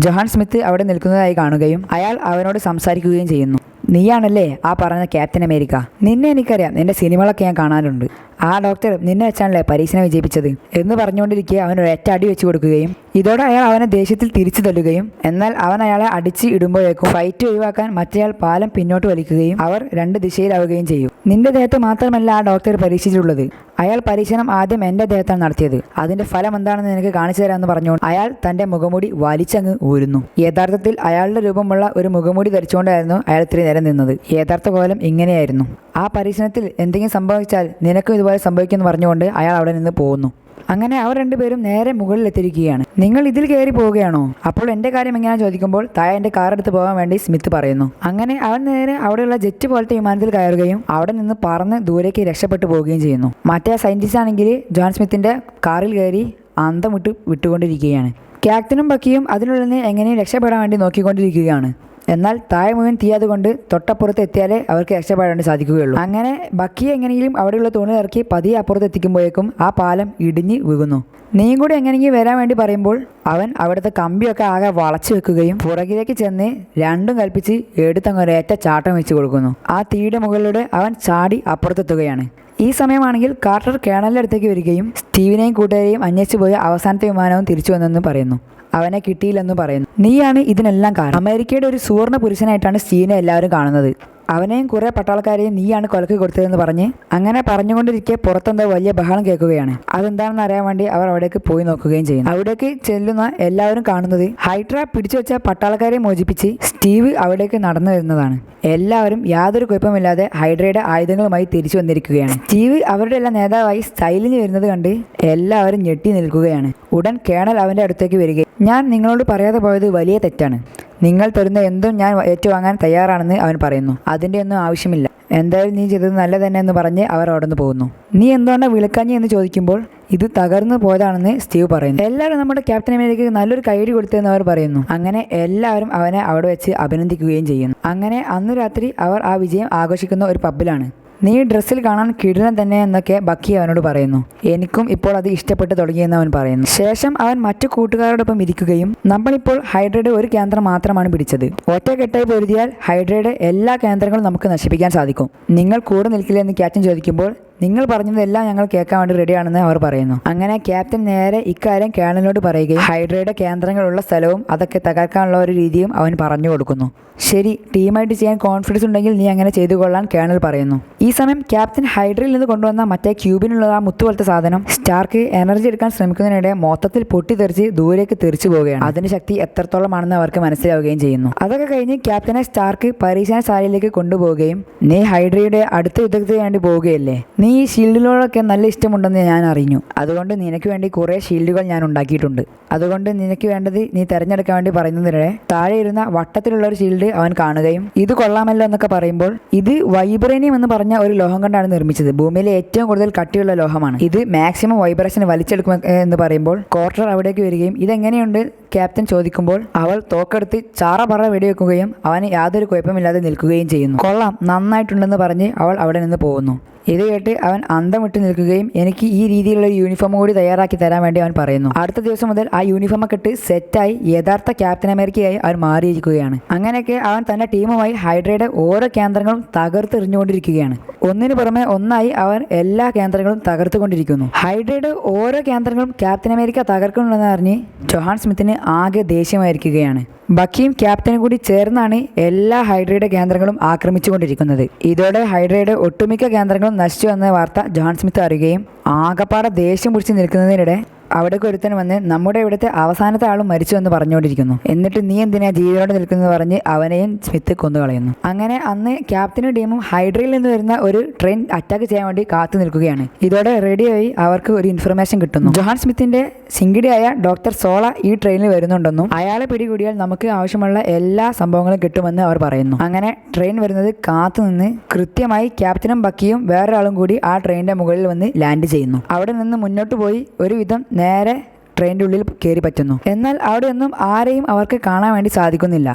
ജോൺ സ്മിത്ത് അവിടെ നിൽക്കുന്നതായി കാണുകയും അയാൾ അവനോട് സംസാരിക്കുകയും ചെയ്യുന്നു. നീയാണല്ലേ ആ പറഞ്ഞ ക്യാപ്റ്റൻ അമേരിക്ക? നിന്നെ എനിക്കറിയാം, നിന്റെ സിനിമകളൊക്കെ ഞാൻ കാണാറുണ്ട്. ആ ഡോക്ടർ നിന്നെ വെച്ചാണല്ലേ പരീക്ഷണം വിജയിപ്പിച്ചത് എന്ന് പറഞ്ഞുകൊണ്ടിരിക്കുക അവൻ ഒരൊറ്റ അടി വെച്ച് കൊടുക്കുകയും ഇതോടെ അയാൾ അവനെ ദേഷ്യത്തിൽ തിരിച്ചു തല്ലുകയും എന്നാൽ അവൻ അയാളെ അടിച്ച് ഇടുമ്പോഴേക്കും ഫൈറ്റ് ഒഴിവാക്കാൻ മറ്റേയാൾ പാലം പിന്നോട്ട് വലിക്കുകയും അവർ 2 ദിശയിലാവുകയും ചെയ്യും. നിന്റെ ദേഹത്ത് മാത്രമല്ല ആ ഡോക്ടർ പരീക്ഷിച്ചിട്ടുള്ളത്, അയാൾ പരീക്ഷണം ആദ്യം എൻ്റെ ദേഹത്താണ് നടത്തിയത്, അതിന്റെ ഫലം എന്താണെന്ന് നിനക്ക് കാണിച്ചു തരാമെന്ന് പറഞ്ഞുകൊണ്ട് അയാൾ തന്റെ മുഖംമൂടി വലിച്ചങ്ങ് ഊരുന്നു. യഥാർത്ഥത്തിൽ അയാളുടെ രൂപമുള്ള ഒരു മുഖംമൂടി ധരിച്ചുകൊണ്ടായിരുന്നു അയാൾ ഇത്രയും നേരം നിന്നത്. യഥാർത്ഥ കോലം ഇങ്ങനെയായിരുന്നു. ആ പരീക്ഷണത്തിൽ എന്തെങ്കിലും സംഭവിച്ചാൽ നിനക്കും ഇതുപോലെ സംഭവിക്കുമെന്ന് പറഞ്ഞുകൊണ്ട് അയാൾ അവിടെ നിന്ന് പോകുന്നു. അങ്ങനെ അവർ 2 പേരും നേരെ മുകളിലെത്തിയിരിക്കുകയാണ്. നിങ്ങൾ ഇതിൽ കയറി പോവുകയാണോ? അപ്പോൾ എൻ്റെ കാര്യം എങ്ങനെയാണെന്ന് ചോദിക്കുമ്പോൾ താഴെ എൻ്റെ കാർ എടുത്ത് പോകാൻ വേണ്ടി സ്മിത്ത് പറയുന്നു. അങ്ങനെ അവൻ നേരെ അവിടെയുള്ള ജെറ്റ് പോലത്തെ വിമാനത്തിൽ കയറുകയും അവിടെ നിന്ന് പറന്ന് ദൂരേക്ക് രക്ഷപ്പെട്ടു പോവുകയും ചെയ്യുന്നു. മറ്റേ സയൻറ്റിസ്റ്റ് ആണെങ്കിൽ ജോൺ സ്മിത്തിന്റെ കാറിൽ കയറി അന്തം വിട്ടുകൊണ്ടിരിക്കുകയാണ്. ക്യാപ്റ്റനും ബക്കിയും അതിനുള്ളിൽ നിന്ന് എങ്ങനെയും രക്ഷപ്പെടാൻ വേണ്ടി നോക്കിക്കൊണ്ടിരിക്കുകയാണ്. എന്നാൽ താഴെ മുഴുവൻ തീയാതുകൊണ്ട് തൊട്ടപ്പുറത്ത് എത്തിയാലേ അവർക്ക് രക്ഷപ്പെടാൻ സാധിക്കുകയുള്ളൂ. അങ്ങനെ ബക്കിയെ എങ്ങനെയെങ്കിലും അവിടെയുള്ള തുണി ഇറക്കി പതിയെ അപ്പുറത്ത് എത്തിക്കുമ്പോഴേക്കും ആ പാലം ഇടിഞ്ഞ് വീഴുന്നു. നീയും കൂടി എങ്ങനെയെങ്കിലും വരാൻ വേണ്ടി പറയുമ്പോൾ അവൻ അവിടുത്തെ കമ്പിയൊക്കെ ആകെ വളച്ചു വെക്കുകയും പുറകിലേക്ക് ചെന്ന് രണ്ടും കൽപ്പിച്ച് എടുത്തങ്ങൊരേറ്റ ചാട്ടം വെച്ച് കൊടുക്കുന്നു. ആ തീയുടെ മുകളിലൂടെ അവൻ ചാടി അപ്പുറത്തെത്തുകയാണ്. ഈ സമയമാണെങ്കിൽ കാർട്ടർ കേണലിൻ്റെ അടുത്തേക്ക് വരികയും സ്റ്റീവിനെയും കൂട്ടുകാരെയും അന്വേഷിച്ചു പോയ അവസാനത്തെ വിമാനവും തിരിച്ചു വന്നെന്ന് പറയുന്നു. അവനെ കിട്ടിയില്ലെന്ന് പറയുന്നു. നീയാണ് ഇതിനെല്ലാം കാരണം. അമേരിക്കയുടെ ഒരു സുവർണ്ണ പുരുഷനായിട്ടാണ് സ്റ്റീവിനെ എല്ലാവരും കാണുന്നത്. അവനെയും കുറേ പട്ടാളക്കാരെയും നീയാണ് കൊലക്ക് കൊടുത്തതെന്ന് പറഞ്ഞ് അങ്ങനെ പറഞ്ഞുകൊണ്ടിരിക്കെ പുറത്തെന്തോ വലിയ ബഹളം കേൾക്കുകയാണ്. അതെന്താണെന്ന് അറിയാൻ വേണ്ടി അവർ അവിടേക്ക് പോയി നോക്കുകയും ചെയ്യുന്നു. അവിടേക്ക് ചെല്ലുന്ന എല്ലാവരും കാണുന്നത് ഹൈഡ്ര പിടിച്ചു വെച്ച പട്ടാളക്കാരെ മോചിപ്പിച്ച് സ്റ്റീവ് അവിടേക്ക് നടന്നു വരുന്നതാണ്. എല്ലാവരും യാതൊരു കുഴപ്പമില്ലാതെ ഹൈഡ്രയുടെ ആയുധങ്ങളുമായി തിരിച്ചു വന്നിരിക്കുകയാണ്. സ്റ്റീവ് അവരുടെ എല്ലാം നേതാവായി സ്റ്റൈലിന് വരുന്നത് കണ്ട് എല്ലാവരും ഞെട്ടി നിൽക്കുകയാണ്. ഉടൻ കേണൽ അവൻ്റെ അടുത്തേക്ക് വരികയും ഞാൻ നിങ്ങളോട് പറയാതെ പോയത് വലിയ തെറ്റാണ്, നിങ്ങൾ തരുന്ന എന്തും ഞാൻ ഏറ്റുവാങ്ങാൻ തയ്യാറാണെന്ന് അവൻ പറയുന്നു. അതിൻ്റെ ഒന്നും ആവശ്യമില്ല, എന്തായാലും നീ ചെയ്തത് നല്ല തന്നെ എന്ന് പറഞ്ഞ് അവർ അവിടെ നിന്ന് പോകുന്നു. നീ എന്തുകൊണ്ടാണ് വിളിക്കാഞ്ഞി എന്ന് ചോദിക്കുമ്പോൾ ഇത് തകർന്നു പോയതാണെന്ന് സ്റ്റീവ് പറയുന്നു. എല്ലാവരും നമ്മുടെ ക്യാപ്റ്റൻ അമേരിക്കയ്ക്ക് നല്ലൊരു കൈയടി കൊടുത്തതെന്ന് അവർ പറയുന്നു. അങ്ങനെ എല്ലാവരും അവനെ അവിടെ വെച്ച് അഭിനന്ദിക്കുകയും ചെയ്യുന്നു. അങ്ങനെ അന്ന് രാത്രി അവർ ആ വിജയം ആഘോഷിക്കുന്ന ഒരു പബ്ബിലാണ്. നീ ഡ്രസ്സിൽ കാണാൻ കിടിലൻ തന്നെ എന്നൊക്കെ ബക്കി അവനോട് പറയുന്നു. എനിക്കും ഇപ്പോൾ അത് ഇഷ്ടപ്പെട്ട് തുടങ്ങിയെന്ന് അവൻ പറയുന്നു. ശേഷം അവൻ മറ്റു കൂട്ടുകാരോടൊപ്പം ഇരിക്കുകയും നമ്മളിപ്പോൾ ഹൈഡ്രയുടെ ഒരു കേന്ദ്രം മാത്രമാണ് പിടിച്ചത്. ഒറ്റക്കെട്ടായി പൊരുതിയാൽ ഹൈഡ്രയുടെ എല്ലാ കേന്ദ്രങ്ങളും നമുക്ക് നശിപ്പിക്കാൻ സാധിക്കും. നിങ്ങൾ കൂടെ നിൽക്കില്ല എന്ന് ക്യാപ്റ്റൻ ചോദിക്കുമ്പോൾ നിങ്ങൾ പറഞ്ഞതെല്ലാം ഞങ്ങൾ കേൾക്കാൻ വേണ്ടി റെഡിയാണെന്ന് അവർ പറയുന്നു. അങ്ങനെ ക്യാപ്റ്റൻ നേരെ ഇക്കാര്യം കേണലിനോട് പറയുകയും ഹൈഡ്രയുടെ കേന്ദ്രങ്ങളുള്ള സ്ഥലവും അതൊക്കെ തകർക്കാനുള്ള ഒരു രീതിയും അവൻ പറഞ്ഞു കൊടുക്കുന്നു. ശരി, ടീമായിട്ട് ചെയ്യാൻ കോൺഫിഡൻസ് ഉണ്ടെങ്കിൽ നീ അങ്ങനെ ചെയ്തു കൊള്ളാൻ കേണൽ പറയുന്നു. ഈ സമയം ക്യാപ്റ്റൻ ഹൈഡ്രയിൽ നിന്ന് കൊണ്ടുവന്ന മറ്റേ ക്യൂബിനുള്ള ആ മുത്തുപോലത്തെ സാധനം സ്റ്റാർക്ക് എനർജി എടുക്കാൻ ശ്രമിക്കുന്നതിനിടെ മൊത്തത്തിൽ പൊട്ടിത്തെറിച്ച് ദൂരേക്ക് തെറിച്ചു പോവുകയാണ്. അതിന്റെ ശക്തി എത്രത്തോളമാണെന്ന് അവർക്ക് മനസ്സിലാവുകയും ചെയ്യുന്നു. അതൊക്കെ കഴിഞ്ഞ് ക്യാപ്റ്റനെ സ്റ്റാർക്ക് പരീക്ഷണശാലയിലേക്ക് കൊണ്ടുപോവുകയും നീ ഹൈഡ്രയുടെ അടുത്ത യുദ്ധത്തിന് വേണ്ടി പോവുകയല്ലേ, നീ ഈ ഷീൽഡിനോടൊക്കെ നല്ല ഇഷ്ടമുണ്ടെന്ന് ഞാൻ അറിഞ്ഞു. അതുകൊണ്ട് നിനക്ക് വേണ്ടി കുറേ ഷീൽഡുകൾ ഞാൻ ഉണ്ടാക്കിയിട്ടുണ്ട്. അതുകൊണ്ട് നിനക്ക് വേണ്ടത് നീ തിരഞ്ഞെടുക്കാൻ വേണ്ടി പറയുന്നതിനിടെ താഴെ ഇരുന്ന വട്ടത്തിലുള്ള ഒരു ഷീൽഡ് അവൻ കാണുകയും ഇത് കൊള്ളാമല്ലോ എന്നൊക്കെ പറയുമ്പോൾ ഇത് വൈബ്രേനിയം എന്ന് പറഞ്ഞ ഒരു ലോഹം കൊണ്ടാണ് നിർമ്മിച്ചത്. ഭൂമിയിലെ ഏറ്റവും കൂടുതൽ കട്ടിയുള്ള ലോഹമാണ്. ഇത് മാക്സിമം വൈബ്രേഷൻ വലിച്ചെടുക്കും എന്ന് പറയുമ്പോൾ കോർട്ടർ അവിടേക്ക് വരികയും ഇതെങ്ങനെയുണ്ട് ക്യാപ്റ്റൻ ചോദിക്കുമ്പോൾ അവൾ തോക്കെടുത്ത് ചാറ പറ വെടിവെക്കുകയും അവന് യാതൊരു കുഴപ്പമില്ലാതെ നിൽക്കുകയും ചെയ്യുന്നു. കൊള്ളാം, നന്നായിട്ടുണ്ടെന്ന് പറഞ്ഞ് അവൾ അവിടെ നിന്ന് പോകുന്നു. ഇത് കേട്ട് അവൻ അന്തം വിട്ട് നിൽക്കുകയും എനിക്ക് ഈ രീതിയിലുള്ള യൂണിഫോം കൂടി തയ്യാറാക്കി തരാൻ വേണ്ടി അവൻ പറയുന്നു. അടുത്ത ദിവസം മുതൽ ആ യൂണിഫോമൊക്കെ ഇട്ട് സെറ്റായി യഥാർത്ഥ ക്യാപ്റ്റൻ അമേരിക്കയായി അവൻ മാറിയിരിക്കുകയാണ്. അങ്ങനെയൊക്കെ അവൻ തന്റെ ടീമുമായി ഹൈഡ്രയുടെ ഓരോ കേന്ദ്രങ്ങളും തകർത്തെറിഞ്ഞുകൊണ്ടിരിക്കുകയാണ്. ഒന്നിനു പുറമെ ഒന്നായി അവർ എല്ലാ കേന്ദ്രങ്ങളും തകർത്തുകൊണ്ടിരിക്കുന്നു. ഹൈഡ്രയുടെ ഓരോ കേന്ദ്രങ്ങളും ക്യാപ്റ്റൻ അമേരിക്ക തകർക്കുന്നുണ്ടെന്ന് അറിഞ്ഞ് ജോഹാൻ സ്മിത്തിന് ആകെ ദേഷ്യമായിരിക്കുകയാണ്. ബക്കിയും ക്യാപ്റ്റനും കൂടി ചേർന്നാണ് എല്ലാ ഹൈഡ്രയുടെ കേന്ദ്രങ്ങളും ആക്രമിച്ചുകൊണ്ടിരിക്കുന്നത്. ഇതോടെ ഹൈഡ്രയുടെ ഒട്ടുമിക്ക കേന്ദ്രങ്ങളും നശിച്ചു എന്ന വാർത്ത ജോൺ സ്മിത്ത് അറിയുകയും ആകപ്പാടെ ദേഷ്യം പിടിച്ച് നിൽക്കുന്നതിനിടെ അവിടേക്ക് ഒരുത്തൻ വന്ന് നമ്മുടെ ഇവിടുത്തെ അവസാനത്തെ ആളും മരിച്ചു എന്ന് പറഞ്ഞുകൊണ്ടിരിക്കുന്നു. എന്നിട്ട് നീ എന്തിനാ ജീവനോട് നിൽക്കുന്നത് പറഞ്ഞ് അവനെയും സ്മിത്ത് കൊന്നുകളയുന്നു. അങ്ങനെ അന്ന് ക്യാപ്റ്റനും ടീമും ഹൈഡ്രയിൽ നിന്ന് വരുന്ന ഒരു ട്രെയിൻ അറ്റാക്ക് ചെയ്യാൻ വേണ്ടി കാത്തു നിൽക്കുകയാണ്. ഇതോടെ റെഡിയായി അവർക്ക് ഒരു ഇൻഫർമേഷൻ കിട്ടുന്നു. ജോഹാൻ സ്മിത്തിന്റെ സിംഗിഡിയായ ഡോക്ടർ സോള ഈ ട്രെയിനിൽ വരുന്നുണ്ടെന്നും അയാളെ പിടികൂടിയാൽ നമുക്ക് ആവശ്യമുള്ള എല്ലാ സംഭവങ്ങളും കിട്ടുമെന്ന് അവർ പറയുന്നു. അങ്ങനെ ട്രെയിൻ വരുന്നത് കാത്തു നിന്ന് കൃത്യമായി ക്യാപ്റ്റനും ബക്കിയും വേറൊരാളും കൂടി ആ ട്രെയിനിന്റെ മുകളിൽ വന്ന് ലാൻഡ് ചെയ്യുന്നു. അവിടെ നിന്ന് മുന്നോട്ട് പോയി ഒരുവിധം നേരെ ട്രെയിനിൻ്റെ ഉള്ളിൽ കയറി പറ്റുന്നു. എന്നാൽ അവിടെയൊന്നും ആരെയും അവർക്ക് കാണാൻ വേണ്ടി സാധിക്കുന്നില്ല.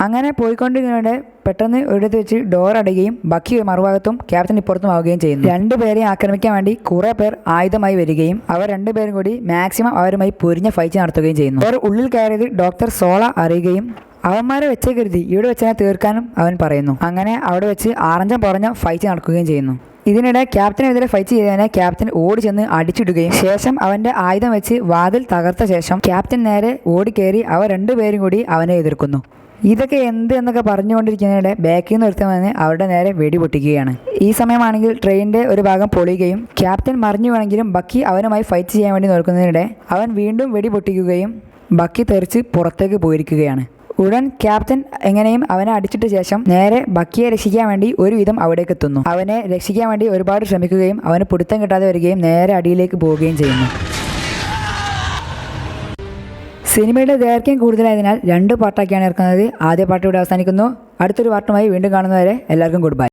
അങ്ങനെ പോയിക്കൊണ്ടിരിക്കുന്നതിനിടെ പെട്ടെന്ന് ഒരിടത്ത് വെച്ച് ഡോർ അടയുകയും ബക്കി മറുഭാഗത്തും ക്യാപ്റ്റൻ ഇപ്പുറത്തും ആവുകയും ചെയ്യുന്നു. രണ്ടുപേരെയും ആക്രമിക്കാൻ വേണ്ടി കുറേ പേർ ആയുധമായി വരികയും അവർ രണ്ടുപേരും കൂടി മാക്സിമം അവരുമായി പൊരിഞ്ഞ ഫൈറ്റ് നടത്തുകയും ചെയ്യുന്നു. അവർ ഉള്ളിൽ കയറിയത് ഡോക്ടർ സോള അറിയുകയും അവന്മാരെ വെച്ചേ കരുതി ഇവിടെ വെച്ചാൽ തീർക്കാനും അവൻ പറയുന്നു. അങ്ങനെ അവിടെ വെച്ച് ആറഞ്ചം പറഞ്ഞ ഫൈറ്റ് നടക്കുകയും ചെയ്യുന്നു. ഇതിനിടെ ക്യാപ്റ്റനെതിരെ ഫൈറ്റ് ചെയ്തതിനെ ക്യാപ്റ്റൻ ഓടി ചെന്ന് അടിച്ചിടുകയും ശേഷം അവന്റെ ആയുധം വെച്ച് വാതിൽ തകർത്ത ശേഷം ക്യാപ്റ്റൻ നേരെ ഓടിക്കയറി അവർ രണ്ടുപേരും കൂടി അവനെ എതിർക്കുന്നു. ഇതൊക്കെ എന്ത് എന്നൊക്കെ പറഞ്ഞുകൊണ്ടിരിക്കുന്നതിനിടെ ബാക്കിൽ നിന്ന് ഒരുത്തവന്ന് അവരുടെ നേരെ വെടി പൊട്ടിക്കുകയാണ്. ഈ സമയമാണെങ്കിൽ ട്രെയിനിന്റെ ഒരു ഭാഗം പൊളിയുകയും ക്യാപ്റ്റൻ മറിഞ്ഞു വേണമെങ്കിലും ബക്കി അവനുമായി ഫൈറ്റ് ചെയ്യാൻ വേണ്ടി നോക്കുന്നതിനിടെ അവൻ വീണ്ടും വെടി പൊട്ടിക്കുകയും ബക്കി തെറിച്ച് പുറത്തേക്ക് പോയിരിക്കുകയാണ്. ഉടൻ ക്യാപ്റ്റൻ എങ്ങനെയും അവനെ അടിച്ചിട്ട ശേഷം നേരെ ബക്കിയെ രക്ഷിക്കാൻ വേണ്ടി ഒരുവിധം അവിടേക്ക് എത്തുന്നു. അവനെ രക്ഷിക്കാൻ വേണ്ടി ഒരുപാട് ശ്രമിക്കുകയും അവന് പിടുത്തം കിട്ടാതെ വരികയും നേരെ അടിയിലേക്ക് പോവുകയും ചെയ്യുന്നു. സിനിമയുടെ ദൈർഘ്യം കൂടുതലായതിനാൽ 2 പാർട്ടാക്കിയാണ് ഇറക്കുന്നത്. ആദ്യ പാർട്ട് ഇവിടെ അവസാനിക്കുന്നു. അടുത്തൊരു പാർട്ടുമായി വീണ്ടും കാണുന്നവരെ എല്ലാവർക്കും ഗുഡ് ബൈ.